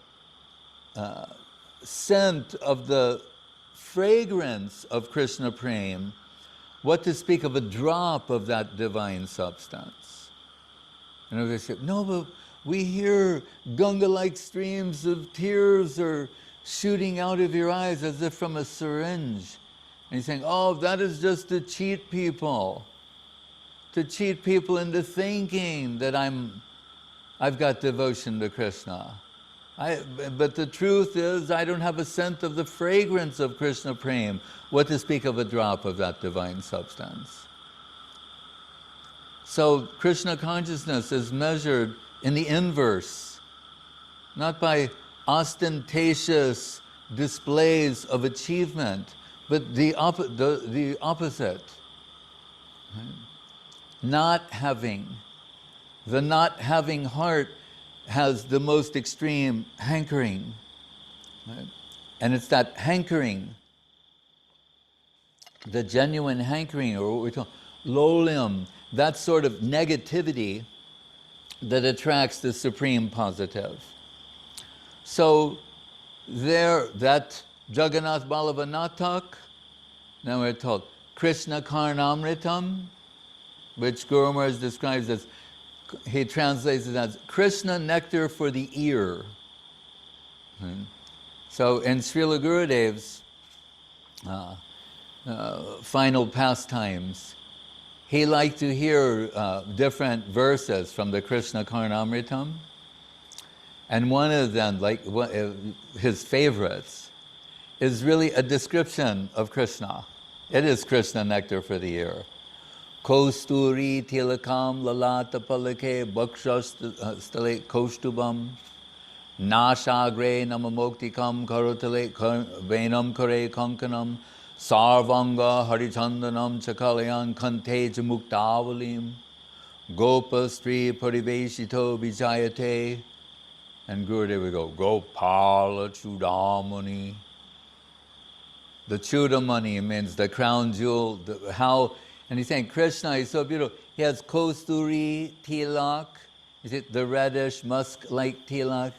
scent of the fragrance of Krishna Prem, what to speak of a drop of that divine substance? And they say, no, but we hear Ganga-like streams of tears are shooting out of your eyes as if from a syringe. And he's saying, oh, that is just to cheat people into thinking that I've got devotion to Krishna. But the truth is, I don't have a scent of the fragrance of Krishna Prem, what to speak of a drop of that divine substance. So Krishna consciousness is measured in the inverse, not by ostentatious displays of achievement, but the opposite. Right? The not having heart has the most extreme hankering. Right? And it's that hankering, the genuine hankering, or what we call Laulyam, that sort of negativity that attracts the supreme positive. So there, that Jagannath Balavanatak, now we're told, Krishna Karnamritam, which Guru Maharaj describes as, he translates it as Krishna nectar for the ear. So in Srila Gurudev's final pastimes, he liked to hear different verses from the Krishna Karnamritam. And one of them, like his favorites, is really a description of Krishna. It is Krishna nectar for the ear. Kosturi tilakam lalata palake bhakshastale kostubam nashagre namamoktikam karotale venam kare kankanam sarvanga harichandanam chakalayan kante jamuktavalim gopastri pariveshito vijayate. And Gurudev would go, Gopala Chudamani. The Chudamani means the crown jewel, and he's saying, Krishna is so beautiful. He has Kosturi tilak, is it the reddish musk-like tilak?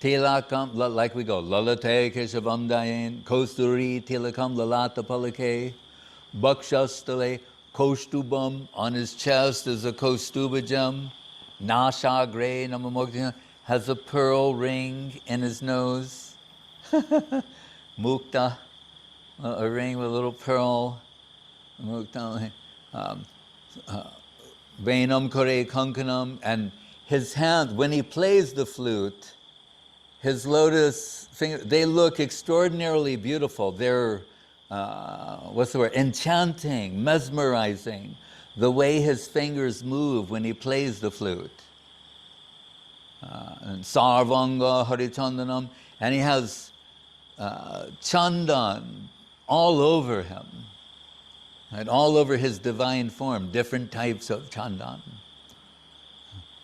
Tilakam, like we go, Lalate Keshavam Dayan, Kosturi tilakam lalata palake, Bhakshastale, Kostubam, on his chest is a Kostuba gem, Nashagre Namamokti, has a pearl ring in his nose, Mukta, a ring with a little pearl, Mukta, Venam Kore Kankanam, and his hand, when he plays the flute, his lotus finger, they look extraordinarily beautiful. They're, enchanting, mesmerizing, the way his fingers move when he plays the flute. And Sarvanga Harichandanam, and he has chandan all over him, and all over his divine form, different types of chandan.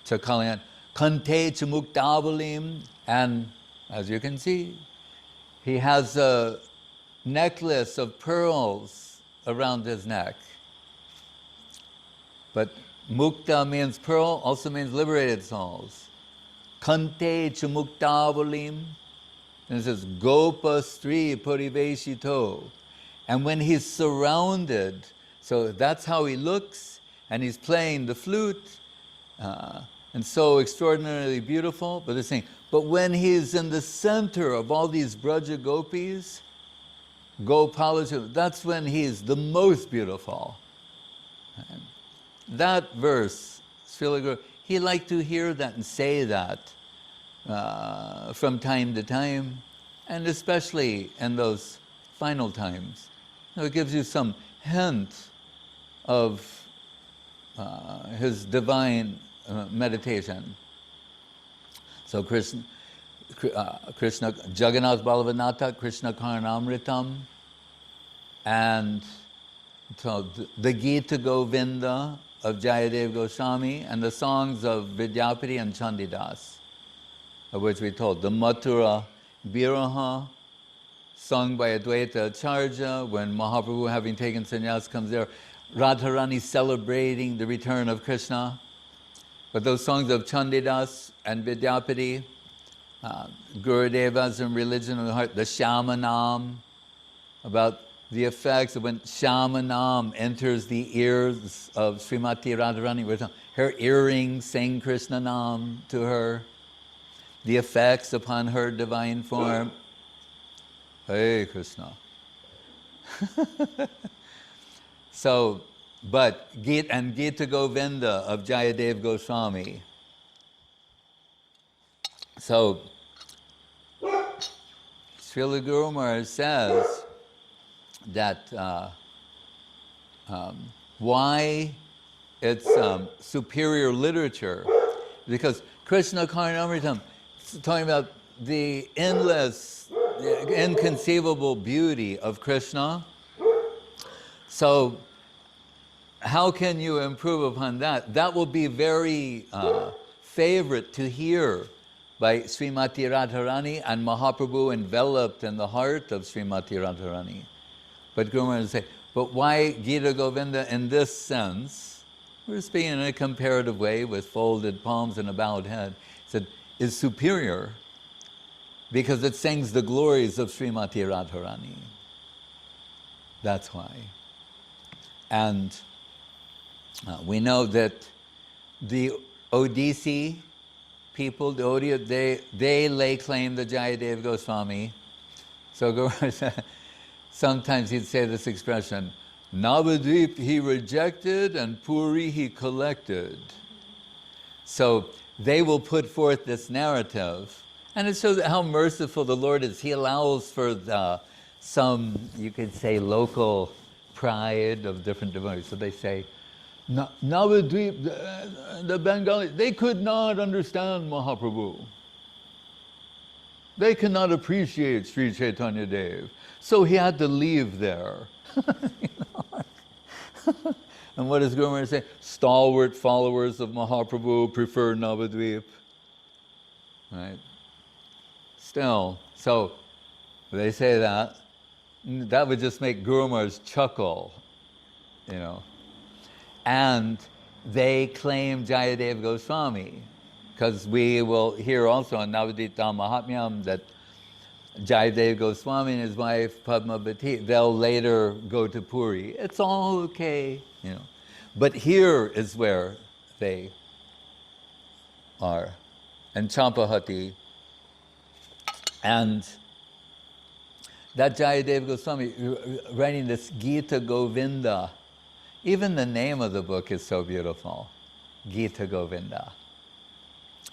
Chakalayan, Kante Chamuktavalim, and as you can see, he has a necklace of pearls around his neck. But mukta means pearl, also means liberated souls. Kante Chamuktavalim, and it says Gopa Stri Pariveshito. And when he's surrounded, so that's how he looks, and he's playing the flute, and so extraordinarily beautiful, but they're saying, but when he's in the center of all these Braja Gopis, Gopala, that's when he's the most beautiful. That verse, Srila Guru, he liked to hear that and say that from time to time, and especially in those final times. It gives you some hint of his divine meditation. So Krishna, Jagannath Balavanata, Krishna Karnamritam, and so the Gita Govinda of Jayadev Goswami, and the songs of Vidyapati and Chandidas, of which we told. The Mathura Biraha, sung by Advaita Acharya, when Mahaprabhu, having taken sannyas, comes there, Radharani celebrating the return of Krishna. But those songs of Chandidas and Vidyapati, Gurudeva's in Religion of the Heart, the Shamanam, about the effects of when Shamanam enters the ears of Srimati Radharani. Her earrings sing Krishna Nam to her. The effects upon her divine form. Hey Krishna. So, but Gita Govinda of Jayadev Goswami. So, Srila Guru Maharaj says that why it's superior literature, because Krishna Karnamritam is talking about the endless, inconceivable beauty of Krishna. So how can you improve upon that? That will be very favorite to hear by Srimati Radharani, and Mahaprabhu enveloped in the heart of Srimati Radharani. But Guru Maharaj say, but why Gita Govinda in this sense? We're speaking in a comparative way with folded palms and a bowed head. He said, is superior because it sings the glories of Srimati Radharani. That's why. And we know that the Odissi people, the Odia, they lay claim to Jayadev Goswami. So Guru said, sometimes he'd say this expression, Nabadwip he rejected and Puri he collected. So they will put forth this narrative, and it shows how merciful the Lord is. He allows for some, you could say, local pride of different devotees. So they say, Nabadwip, the Bengali, they could not understand Mahaprabhu. They cannot appreciate Sri Chaitanya Dev. So he had to leave there. And what does Guru Maharaj say? Stalwart followers of Mahaprabhu prefer Nabadwip. Right? Still, so they say that. That would just make Guru Maharaj chuckle, you know. And they claim Jayadev Goswami, because we will hear also in Nabadwip Dham Mahatmyam that Jayadev Goswami and his wife Padmavati, they'll later go to Puri. It's all okay, you know. But here is where they are, and Champahati. And that Jayadev Goswami writing this Gita Govinda, even the name of the book is so beautiful, Gita Govinda.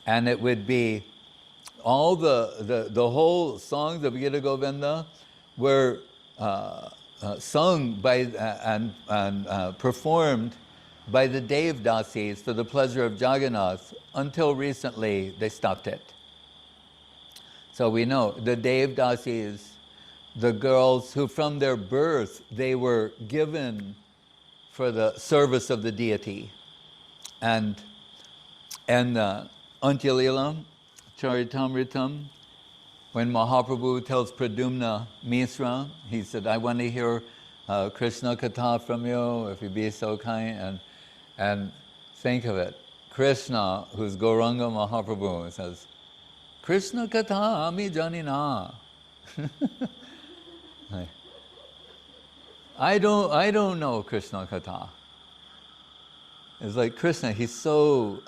And it would be all the whole songs of Gita Govinda were sung by and performed by the Devdasis for the pleasure of Jagannath. Until recently, they stopped it. So we know the Devdasis, the girls who from their birth, they were given for the service of the deity. And Antya-lila, Charitamritam, when Mahaprabhu tells Pradyumna Misra, he said, I want to hear Krishna Katha from you, if you be so kind. And think of it, Krishna, who's Gauranga Mahaprabhu, says, Krishna Katha ami janina. I don't know Krishna Katha. It's like Krishna, he's so,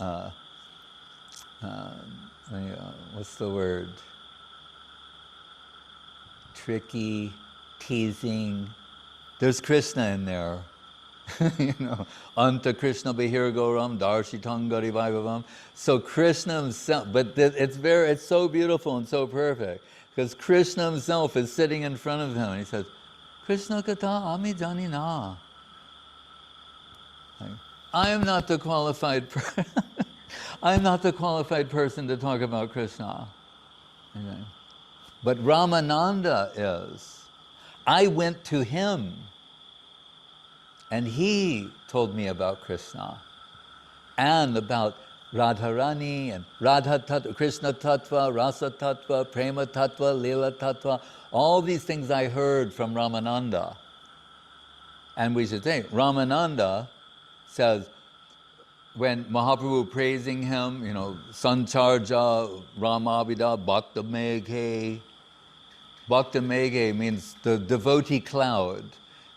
what's the word? Tricky, teasing. There's Krishna in there. You know, Anta Krishna Behir Gauram, Darshitangari Vaibhavam. So Krishna himself, but it's so beautiful and so perfect, because Krishna himself is sitting in front of him and he says, Krishna Katha ami janina. I am not the qualified I'm not the qualified person to talk about Krishna. Okay. But Ramananda is. I went to him and he told me about Krishna and about Radharani and Radha Tattva, Krishna Tattva, Rasa Tattva, Prema Tattva, Lila Tattva. All these things I heard from Ramananda. And we should think, Ramananda says, when Mahaprabhu praising him, you know, Sancharja, Ramabhida, Bhakta Meghe, Bhakta Mege means the devotee cloud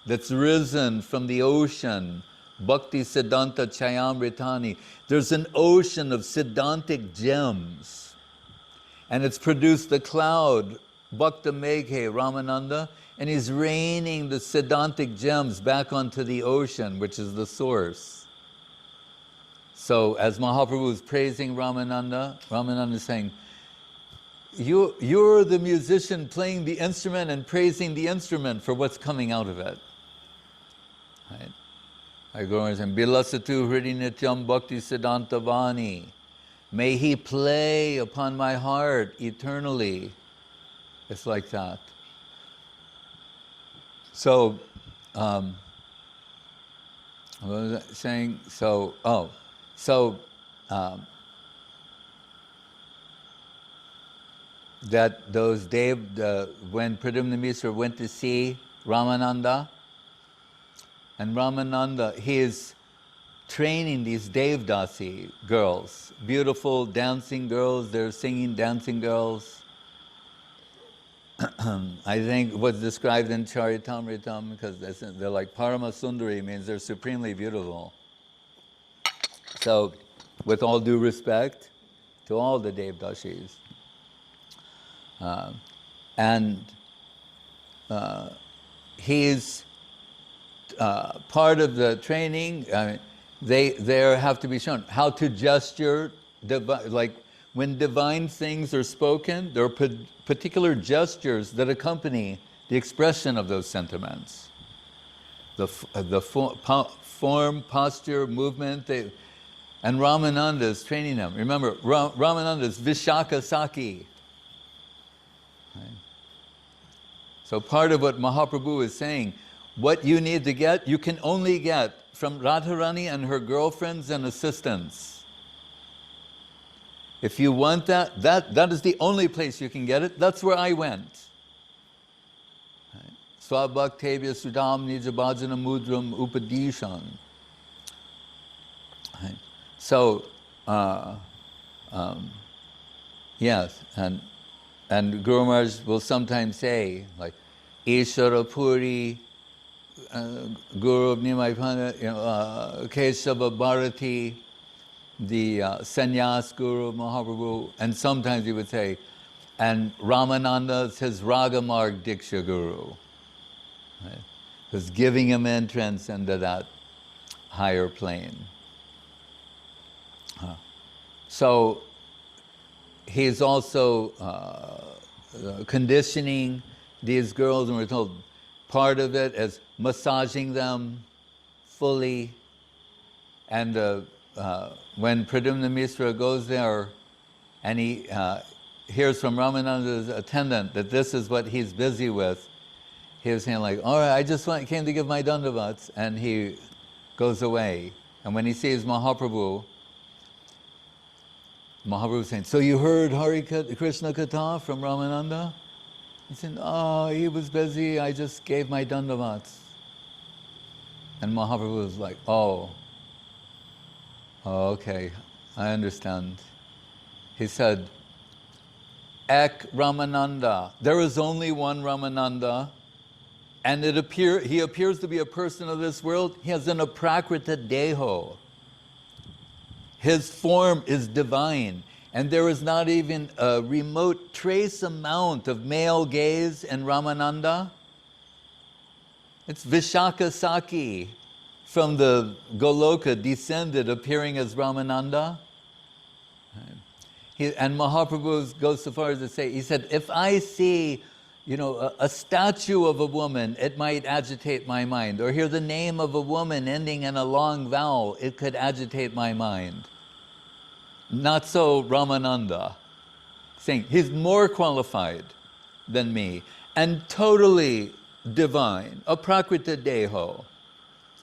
that's risen from the ocean. Bhakti Siddhanta Chayamritani. There's an ocean of Siddhantic gems. And it's produced the cloud, Bhakta Meghe, Ramananda, and he's raining the Siddhantic gems back onto the ocean, which is the source. So as Mahaprabhu is praising Ramananda, Ramananda is saying, you're the musician playing the instrument and praising the instrument for what's coming out of it. Right? I go and say, Bilasatu Hridi Nityam Bhakti Siddhanta Vani. May he play upon my heart eternally. It's like that. So, what was I saying? That those when Pradyumna Mishra went to see Ramananda, and Ramananda, he is training these Devdasi girls, beautiful dancing girls, they're singing dancing girls. I think what's described in Charitamritam, because they're like Paramasundari, means they're supremely beautiful. So, with all due respect to all the Devdasis. He's part of the training. They have to be shown how to gesture, like when divine things are spoken, there are particular gestures that accompany the expression of those sentiments. The form, posture, movement, and Ramananda is training them. Remember, Ramananda is Vishaka Saki. Right? So part of what Mahaprabhu is saying, what you need to get, you can only get from Radharani and her girlfriends and assistants. If you want that is the only place you can get it. That's where I went. Swabhaktevya Sudham Nijabhajana Mudram Upadishan. So, yes, and Guru Maharaj will sometimes say, like, Ishvara Puri, Guru Nimaipana, Kesava Bharati, the Sannyas Guru Mahaprabhu, and sometimes he would say, and Ramananda is his Ragamarg Diksha Guru. Right? Who's giving him entrance into that higher plane. So he's also conditioning these girls, and we're told part of it is massaging them fully. And when Pradyumna Mishra goes there and he hears from Ramananda's attendant that this is what he's busy with, he was saying like, all right, I just came to give my dandavats, and he goes away. And when he sees Mahaprabhu, Mahaprabhu is saying, so you heard Krishna Katha from Ramananda? He said, oh, he was busy, I just gave my dandavats. And Mahaprabhu was like, oh, okay, I understand. He said, Ek Ramananda, there is only one Ramananda, and he appears to be a person of this world. He has an aprakrita deho. His form is divine, and there is not even a remote trace amount of male gaze in Ramananda. It's Vishaka Saki from the Goloka descended, appearing as Ramananda. And Mahaprabhu goes so far as to say, he said, if I see a statue of a woman, it might agitate my mind. Or hear the name of a woman ending in a long vowel, it could agitate my mind. Not so Ramananda, saying he's more qualified than me and totally divine, aprakrita deho,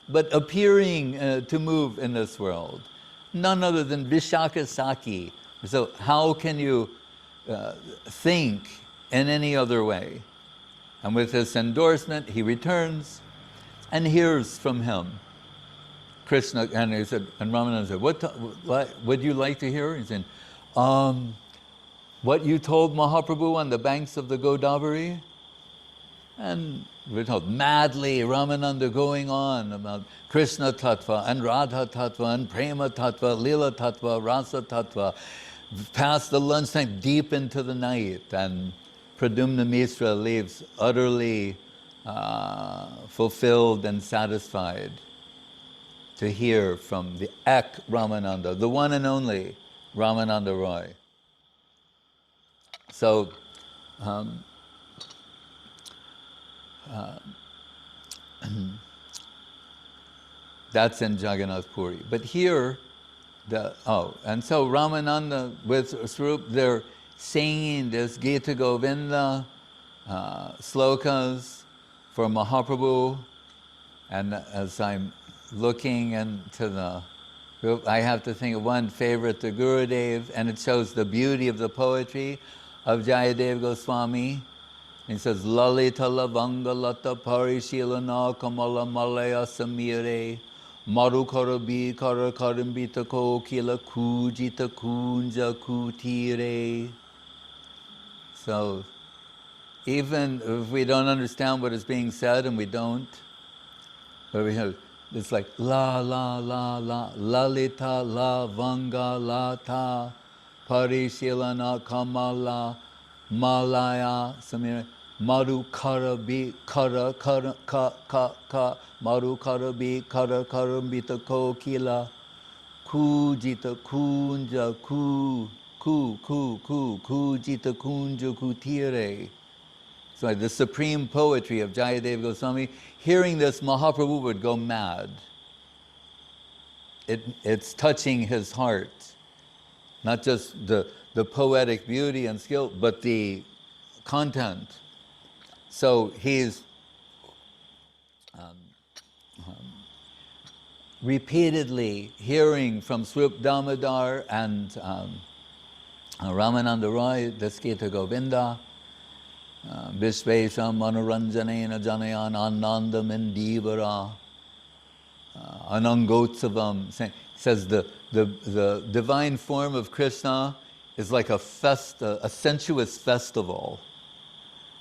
but appearing to move in this world. None other than Vishaka Saki. So how can you think in any other way? And with this endorsement, he returns and hears from him. Krishna, and he said, and Ramananda said, what would you like to hear? He said, what you told Mahaprabhu on the banks of the Godavari? And we're told madly Ramananda going on about Krishna Tattva and Radha Tattva and Prema Tattva, Lila Tattva, Rasa Tattva, past the lunchtime, deep into the night. And Pradyumna Mishra leaves utterly fulfilled and satisfied to hear from the Ek Ramananda, the one and only Ramananda Roy. So, that's in Jagannath Puri. But here, and so Ramananda with Swarup, they're singing this Gita Govinda slokas for Mahaprabhu. And as I'm looking into the group, I have to think of one favorite, the Gurudev, and it shows the beauty of the poetry of Jayadev Goswami. He says, Lalita lavanga lata parishilana kamala malaya samire marukara bikara karambita kokila kujita kunja kutire. So, even if we don't understand what is being said, and we don't, but we have, it's like la la la la lalita la vanga lata parishilana kamala malaya samira maru karabi kara kara ka ka ka maru karabi kara karambita kokila kujita kunja kujita kunja kutire. So the supreme poetry of Jayadev Goswami, hearing this, Mahaprabhu would go mad. It's touching his heart. Not just the poetic beauty and skill, but the content. So he's repeatedly hearing from Swarup Damodar and Ramananda Roy, this Gita Govinda, Vishvesham Manoranjanena Janayan Ananda Mendivara Anangotsavam. Says the divine form of Krishna is like a sensuous festival.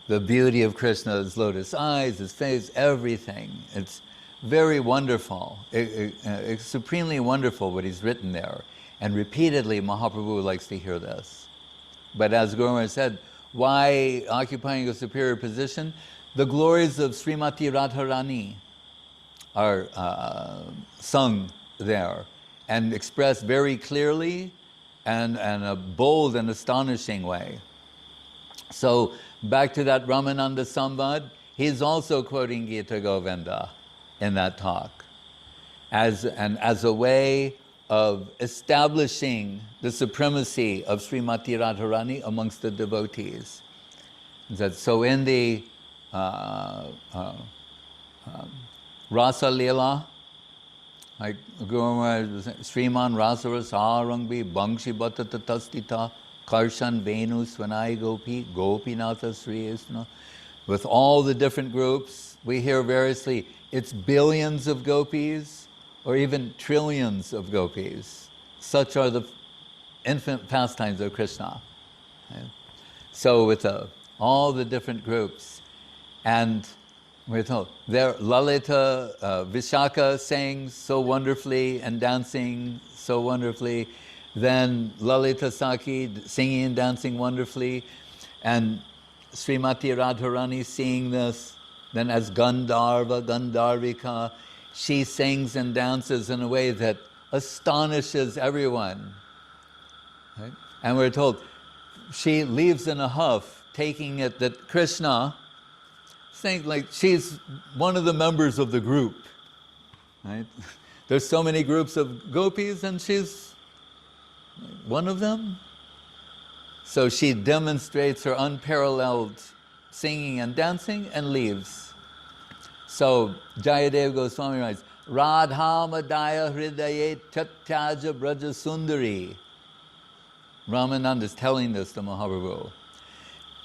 The beauty of Krishna, his lotus eyes, his face, everything. It's very wonderful. It's supremely wonderful what he's written there. And repeatedly Mahaprabhu likes to hear this. But as Guru Maharaj said, why occupying a superior position? The glories of Srimati Radharani are sung there and expressed very clearly and in a bold and astonishing way. So back to that Ramananda Samvad, he's also quoting Gita Govinda in that talk as a way of establishing the supremacy of Srimati Radharani amongst the devotees. So in the Rasa Leela, like Guru Maharaj was saying, Sriman Rasaras Arangbi Bangshi Bhatta Tastita Karshan Venu Svanai Gopi Gopinatha Sri Isna. With all the different groups, we hear variously, it's billions of gopis, or even trillions of gopis. Such are the infinite pastimes of Krishna. Okay? So with all the different groups, and we're told, there Lalita, Vishaka sang so wonderfully and dancing so wonderfully, then Lalita Saki singing and dancing wonderfully, and Srimati Radharani seeing this, then as Gandharva, Gandharvika, she sings and dances in a way that astonishes everyone. Right? And we're told, she leaves in a huff, taking it that Krishna, saying like she's one of the members of the group. Right? There's so many groups of gopis and she's one of them. So she demonstrates her unparalleled singing and dancing and leaves. So Jayadev Goswami writes, Radha Madaya Hridaye Chatyaja Braja Sundari. Ramananda is telling this to Mahaprabhu.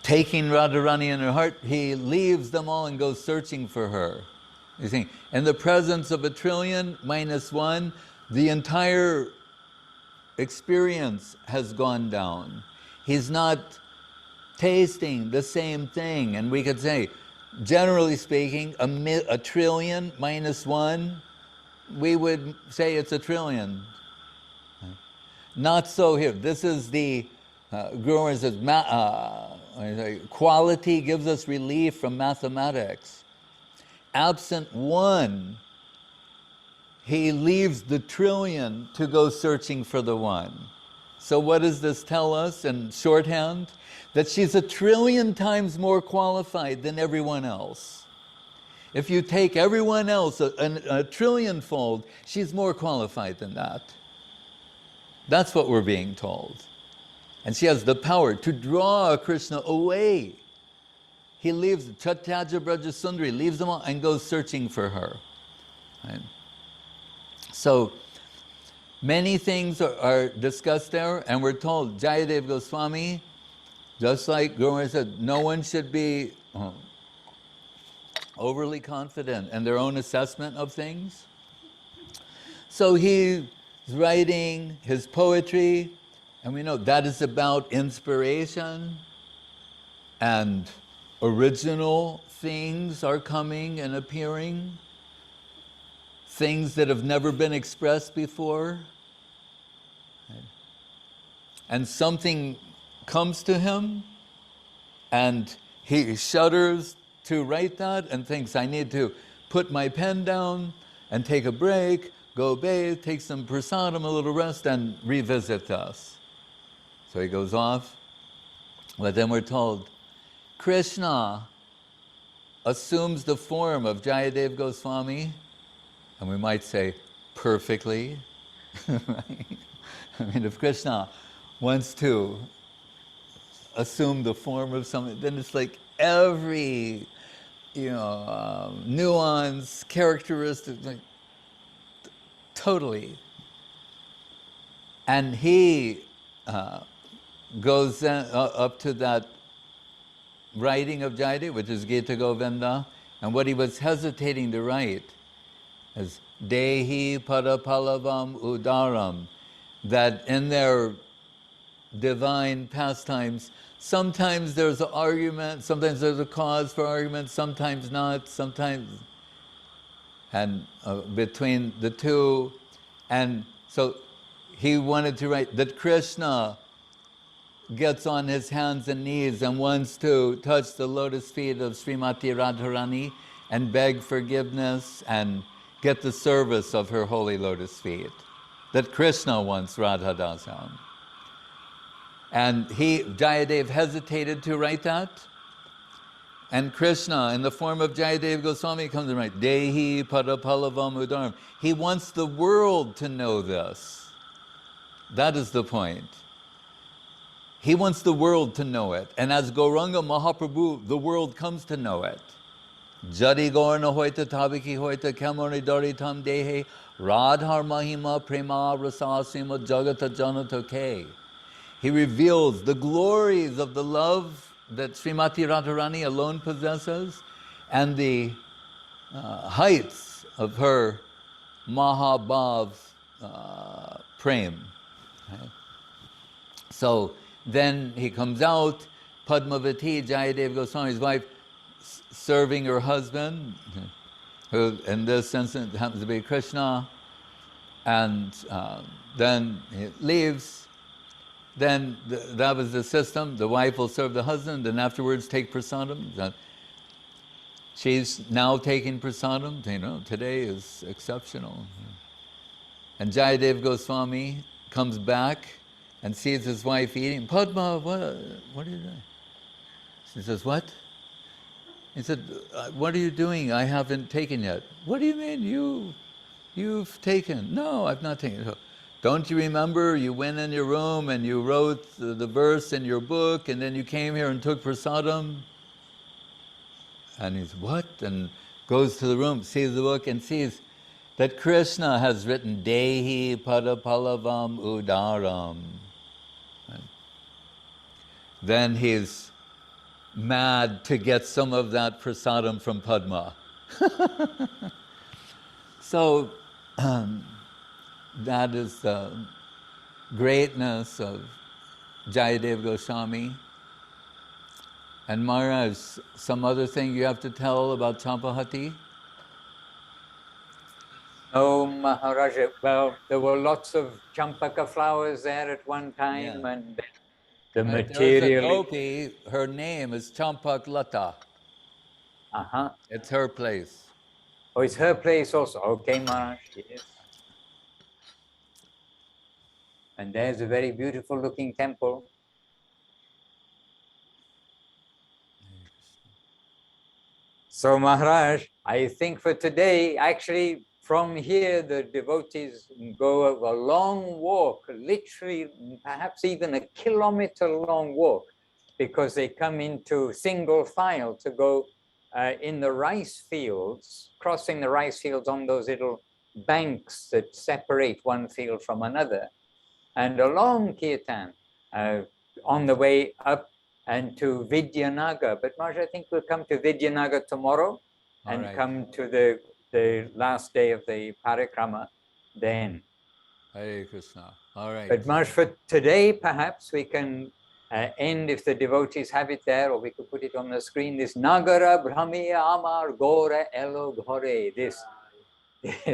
Taking Radharani in her heart, he leaves them all and goes searching for her. You see, in the presence of 1,000,000,000-1, the entire experience has gone down. He's not tasting the same thing. And we could say, generally speaking, a trillion minus one, we would say it's a trillion. Not so here. This is the Guru says, quality gives us relief from mathematics. Absent one, he leaves the trillion to go searching for the one. So what does this tell us in shorthand? That she's a trillion times more qualified than everyone else. If you take everyone else a trillion-fold, she's more qualified than that. That's what we're being told. And she has the power to draw Krishna away. He leaves, Chatyaja Braja Sundari, leaves them all and goes searching for her. Right? So, many things are discussed there, and we're told, Jayadev Goswami, just like Guru said, no one should be overly confident in their own assessment of things. So he's writing his poetry, and we know that is about inspiration, and original things are coming and appearing, things that have never been expressed before. And something comes to him, and he shudders to write that and thinks, I need to put my pen down and take a break, go bathe, take some prasadam, a little rest, and revisit this. So he goes off. But then we're told, Krishna assumes the form of Jayadev Goswami, and we might say, perfectly. Right? I mean, if Krishna wants to assume the form of something, then it's like every, nuance, characteristic, like, totally. And he goes up to that writing of Jayadev, which is Gita Govinda, and what he was hesitating to write is Dehi Parapalavam Udaram, that in their divine pastimes, sometimes there's an argument, sometimes there's a cause for argument, sometimes not, sometimes, and between the two. And so he wanted to write that Krishna gets on his hands and knees and wants to touch the lotus feet of Srimati Radharani and beg forgiveness and get the service of her holy lotus feet. That Krishna wants Radha Dasam. And Jayadev hesitated to write that. And Krishna, in the form of Jayadev Goswami, comes and writes, Dehi Parapalavam Udaram. He wants the world to know this. That is the point. He wants the world to know it. And as Gauranga Mahaprabhu, the world comes to know it. Jadi Gaurna Hoita Tabiki Hoita Kamani Daritam Dehe Radhar Mahima Prema Rasasima Jagata Janata Ke. He reveals the glories of the love that Srimati Radharani alone possesses and the heights of her Mahabhav Prem. Right? So then he comes out, Padmavati, Jayadev Goswami's wife, serving her husband, who in this instance happens to be Krishna, and then he leaves. Then that was the system. The wife will serve the husband, and afterwards take prasadam. She's now taking prasadam. Today is exceptional. And Jayadev Goswami comes back and sees his wife eating. Padma, what are you doing? She says, what? He said, what are you doing? I haven't taken yet. What do you mean? You've taken? No, I've not taken. Don't you remember you went in your room and you wrote the verse in your book and then you came here and took prasadam? And he's, what? And goes to the room, sees the book and sees that Krishna has written Dehi Padapalavam Udaram. Right? Then he's mad to get some of that prasadam from Padma. So, that is the greatness of Jayadev Goswami. And Maharaj, some other thing you have to tell about Champahati? Oh, Maharaja, well, there were lots of champaka flowers there at one time, Yeah. and the Right, there's a material. gopi, her name is Champak Lata. Uh-huh. It's her place. Oh, it's her place also. Okay, Maharaj, yes. And there's a very beautiful looking temple. So Maharaj, I think for today, actually from here, the devotees go a long walk, literally perhaps even a kilometer long walk, because they come into single file to go in the rice fields, crossing the rice fields on those little banks that separate one field from another, and a long kirtan on the way up and to Vidyanagar. But Maharaj, I think we'll come to Vidyanagar tomorrow and come to the last day of the Parikrama then. Hare Krishna. All right. But Maharaj, for today, perhaps we can end, if the devotees have it there, or we could put it on the screen, this Nagara Brahmiya Amar Gora Elo Ghore, this.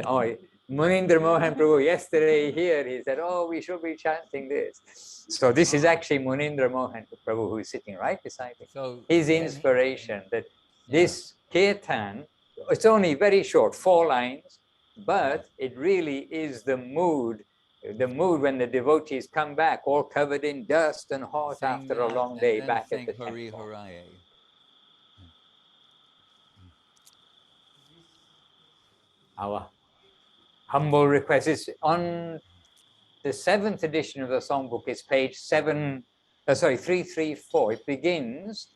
Oh, Munindra Mohan Prabhu, yesterday here, he said, oh, we should be chanting this. So this is actually Munindra Mohan Prabhu who is sitting right beside me. So his inspiration that this kirtan, it's only very short, 4 lines, but it really is the mood when the devotees come back, all covered in dust and hot after a long day back at the temple. Our humble request is on the 7th edition of the songbook. Is page 334. It begins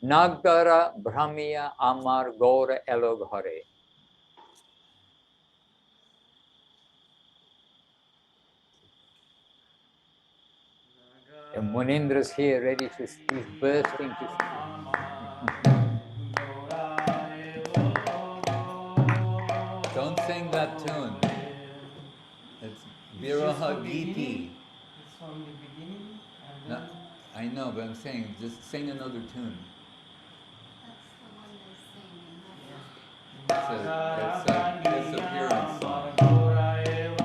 Nagara Brahmiya Amar Gora Elog Hare. And Munindra's here, ready to, he's bursting to speak. Don't sing that tune. It's Viraha Giti. It's from the beginning. And No, I know, but I'm saying just sing another tune. That's the one they're singing. It's a disappearance song. There you go.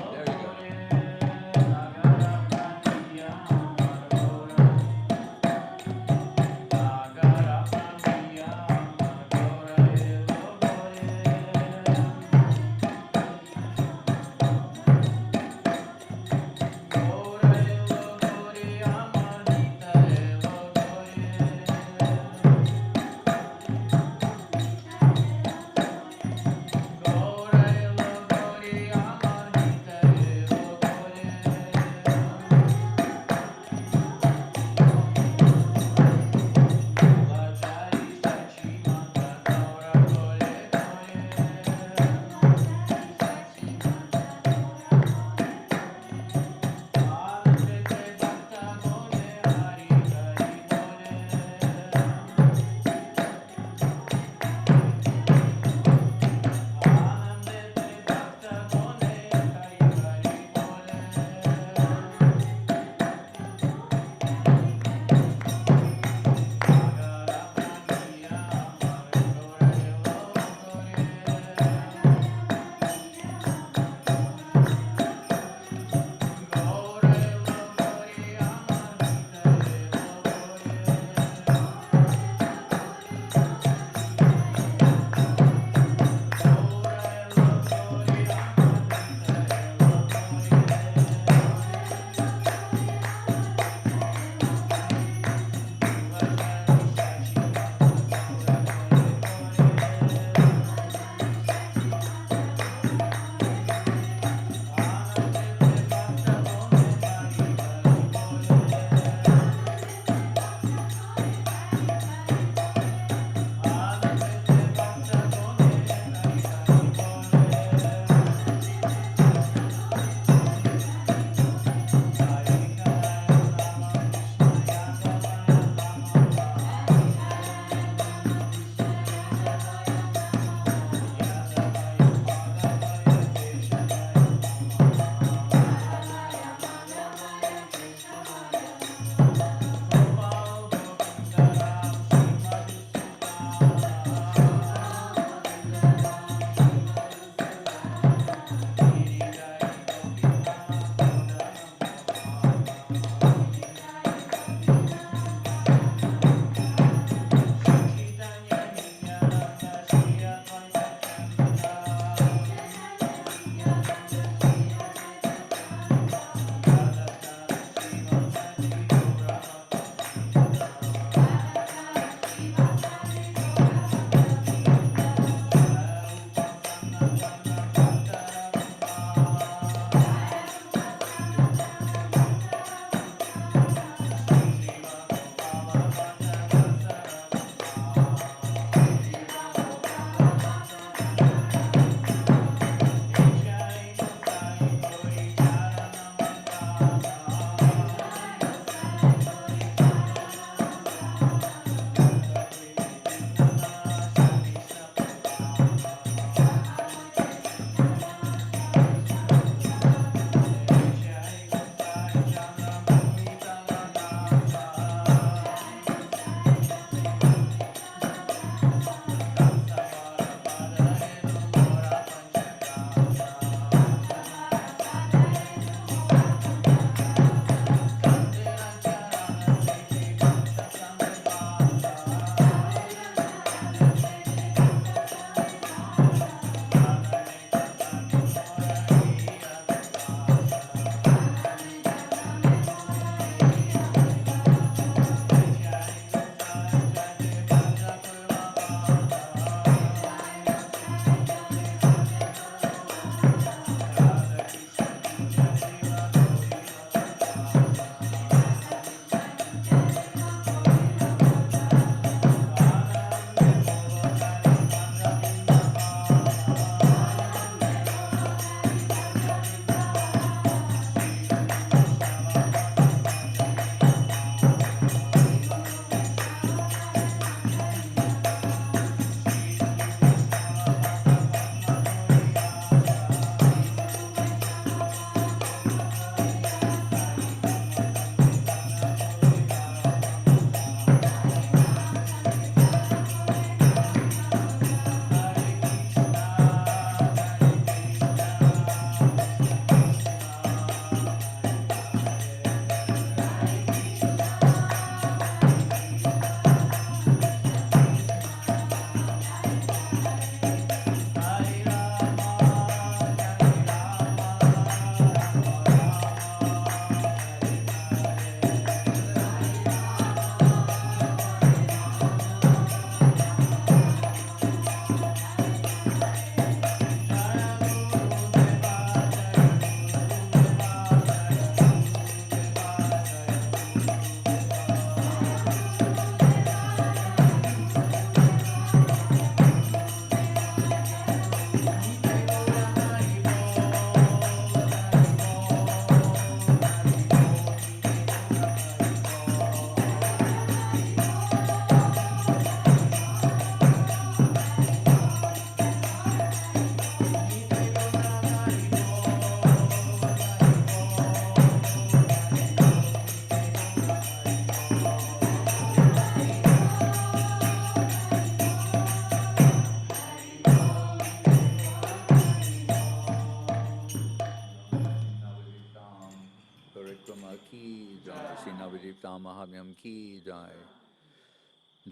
Leela Mahamyam Ki Jai.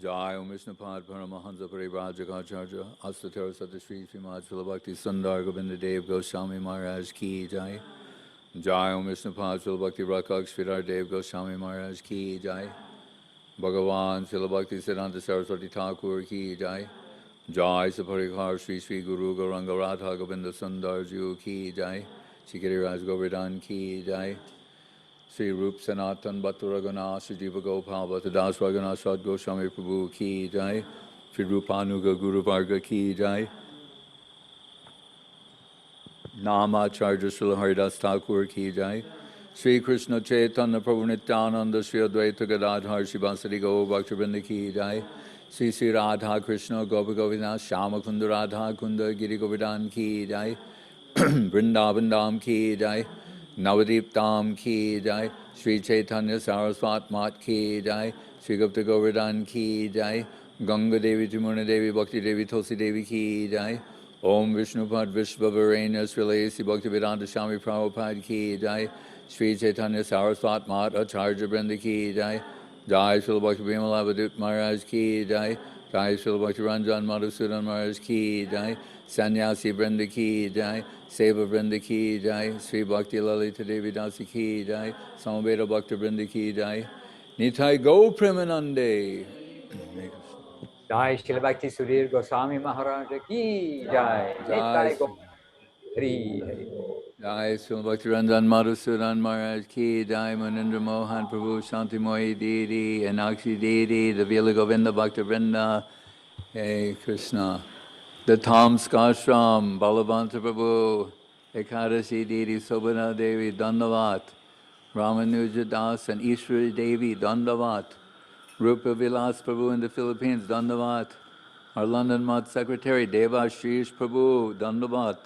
Jai Om Vishnupad Paramahansa Parivrajagacharya Astatara Satasri Srimad Srila Bhakti Sundar Govinda Dev Goswami Maharaj Ki Jai. Jai Om Vishnupad Srila Bhakti Rakshak Sridhar Dev Goswami Maharaj Ki Jai. Bhagavan Srila Bhakti Siddhanta Saraswati Thakur Ki Jai. Jai Saparikar Sri Sri Guru Gauranga Radha Govinda Sundar Ju Ki Jai. Shri Giriraj Govardhan Ki Jai. Sri Rup Sanatan Bhattu Raghunath Sri Jiva Gopal Bhattadas Raghunath Shat Goswami Prabhu Ki Jai. Sri Rupanuga Guru Varga Ki Jai. Namacharya Srila Haridas Thakur Ki Jai. Sri Krishna Chaitanya Prabhu Nityananda Sri Advaita Gadadhar Sri Vasari Gaur Bhaktivinoda Ki Jai. Sri Sri Radha Krishna Gopa Govinda Shama Kunda Radha Kunda Giri Govardhan Ki Jai. Vrindavan Dham Ki Jai. Nabadwip Dham Ki Jai. Sri Chaitanya Saraswat Mat Ki Jai. Sri Gupta Govardhan Ki Jai. Ganga Devi Jamuna Devi Bhakti Devi Tulsi Devi Ki Jai. Om Vishnupad Vishvavarena Srilesi Bhaktivedanta Swami Prabhupada Ki Jai. Sri Chaitanya Saraswat Mat Acharya Vrinda Ki Jai. Jai Srila Bhakti Vimalabhadut Maharaj Ki Jai. Jai Srila Bhakti Ranjan Madhusudan Maharaj Ki Jai. Sannyasi Vrinda Ki Jai. Seva Vrinda Ki Jai. Sri Bhakti Lalita Devi Dasi Ki Jai. Samaveda Bhakti Vrinda Ki Jai. Nitai Go Premanande. Jai Shri Bhakti Sudhir Goswami Maharaj Ki Jai. Nitai Go. Hari Hari. Jai Srila Bhakti Ranjan Madhusudan Maharaj Ki Jai. Munindra Mohan Prabhu Shanti Mohi Didi Enakshi Didi the Vila Govinda Bhakti Vrinda. Hey Krishna. The Tham Skashram Balavanta Prabhu Ekadashi Didi Sobhana Devi Dandavat. Ramanuja Das and Ishwari Devi Dandavat. Rupa Vilas Prabhu in the Philippines Dandavat. Our London Math Secretary Deva Shrish Prabhu Dandavat.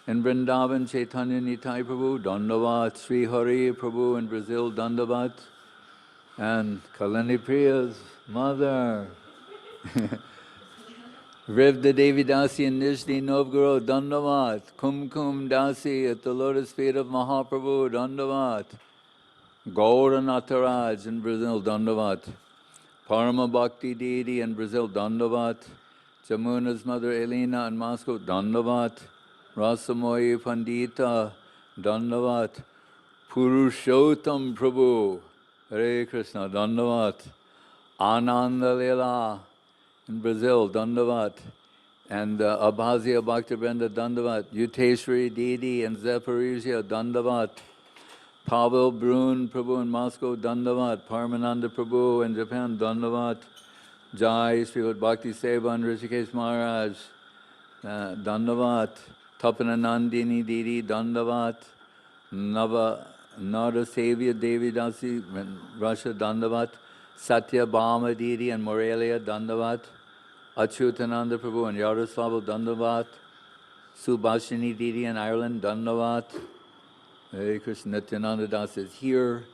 In Vrindavan, Chaitanya Nitai Prabhu, Dandavat, Sri Hari Prabhu in Brazil, Dandavat, and Kalani Priya's mother, Rivda Devi Dasi in Nizhny Novgorod, Dandavat, Kumkum Dasi at the lotus feet of Mahaprabhu, Dandavat, Gaura Nataraj in Brazil, Dandavat, Parama Bhakti Deity in Brazil, Dandavat, Jamuna's mother Elena in Moscow, Dandavat, Rasamoyi Pandita, Dandavat, Purushottam Prabhu, Hare Krishna, Dandavat, Ananda Leela in Brazil, Dandavat, and Abhazia Bhaktivinoda, Dandavat, Yuteshwari Didi in Zaporizhia, Dandavat, Pavel Brun Prabhu in Moscow, Dandavat, Paramananda Prabhu in Japan, Dandavat, Jai Sri Bhakti Seva and Rishikesh Maharaj, Dandavat, Tapananandini Didi, Dandavat, Nada Savya Devi Dasi, Russia, Dandavat, Satya Bhama Didi and Morelia, Dandavat, Achyutananda Prabhu and Yaroslav, Dandavat, Subhashini Didi in Ireland, Dandavat, Hare Krishna, Nityananda Das is here,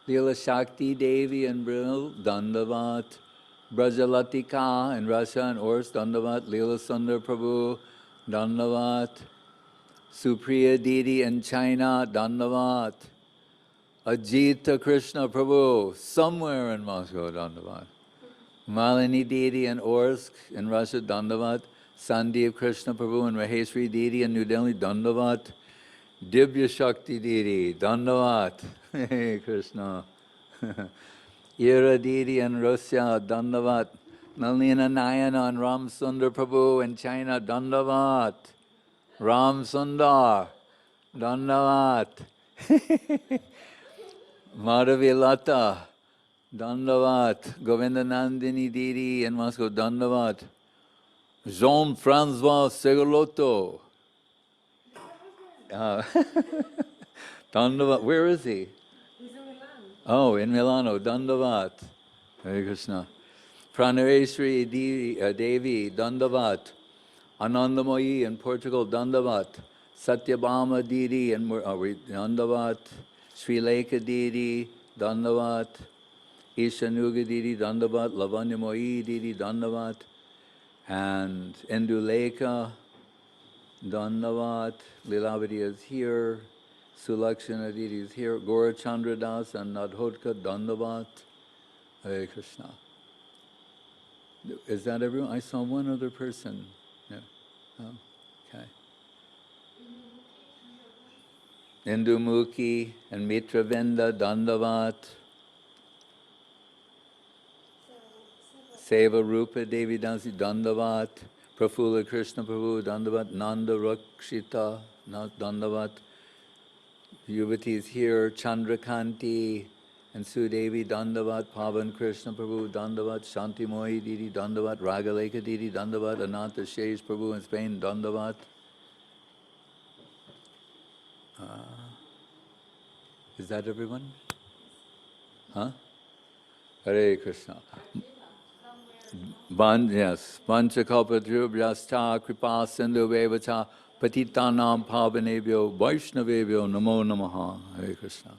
Leela Shakti Devi in Brazil, Dandavat, Brajalatika in Russia and Ors, Dandavat, Leela Sundar Prabhu, Dandavat, Supriya Didi in China, Dandavat, Ajita Krishna Prabhu, somewhere in Moscow, Dandavat, Malini Didi in Orsk in Russia, Dandavat, Sandeep Krishna Prabhu and Maheshwari Didi in New Delhi, Dandavat, Divya Shakti Didi, Dandavat, hey Krishna. Ira Didi in Russia, Dandavat. Nalina Nayana and Ram Sundar Prabhu in China, Dandavat. Ram Sundar, Dandavat. Madhavi Lata, Dandavat. Govinda Nandini Didi in Moscow, Dandavat. Jean-Francois Segaloto. Dandavat, where is he? Oh, in Milano, Dandavat. Hare Krishna. Pranaveshri Devi, Dandavat. Anandamoyi in Portugal, Dandavat. Satyabhama Didi in Dandavat. Sri Lekha Didi, Dandavat. Ishanuga Didi, Dandavat. Lavanyamoyi Didi, Dandavat. And Indulekha, Dandavat. Lilavati is here. Sulakshana Didi is here. Gora Chandra Das and Nadhodka Dandavat. Hare Krishna. Is that everyone? I saw one other person. Yeah. Oh, okay. Indumukhi and Mitravenda Dandavat. Seva Rupa Devi Dansi Dandavat. Prafula Krishna Prabhu Dandavat. Nanda Rakshita Dandavat. Yuvati is here. Chandrakanti and Sudevi Dandavat. Pavan Krishna Prabhu Dandavat. Shanti Mohi Didi Dandavat. Ragaleka Didi Dandavat. Ananta Shesh Prabhu in Spain Dandavat. Is that everyone? Huh? Hare Krishna. Yes. Vanchakalpadrubhyasta kripa sindhu vevata patitanam pavanebhyo vaishnavebhyo namo namaha. Hare Krishna.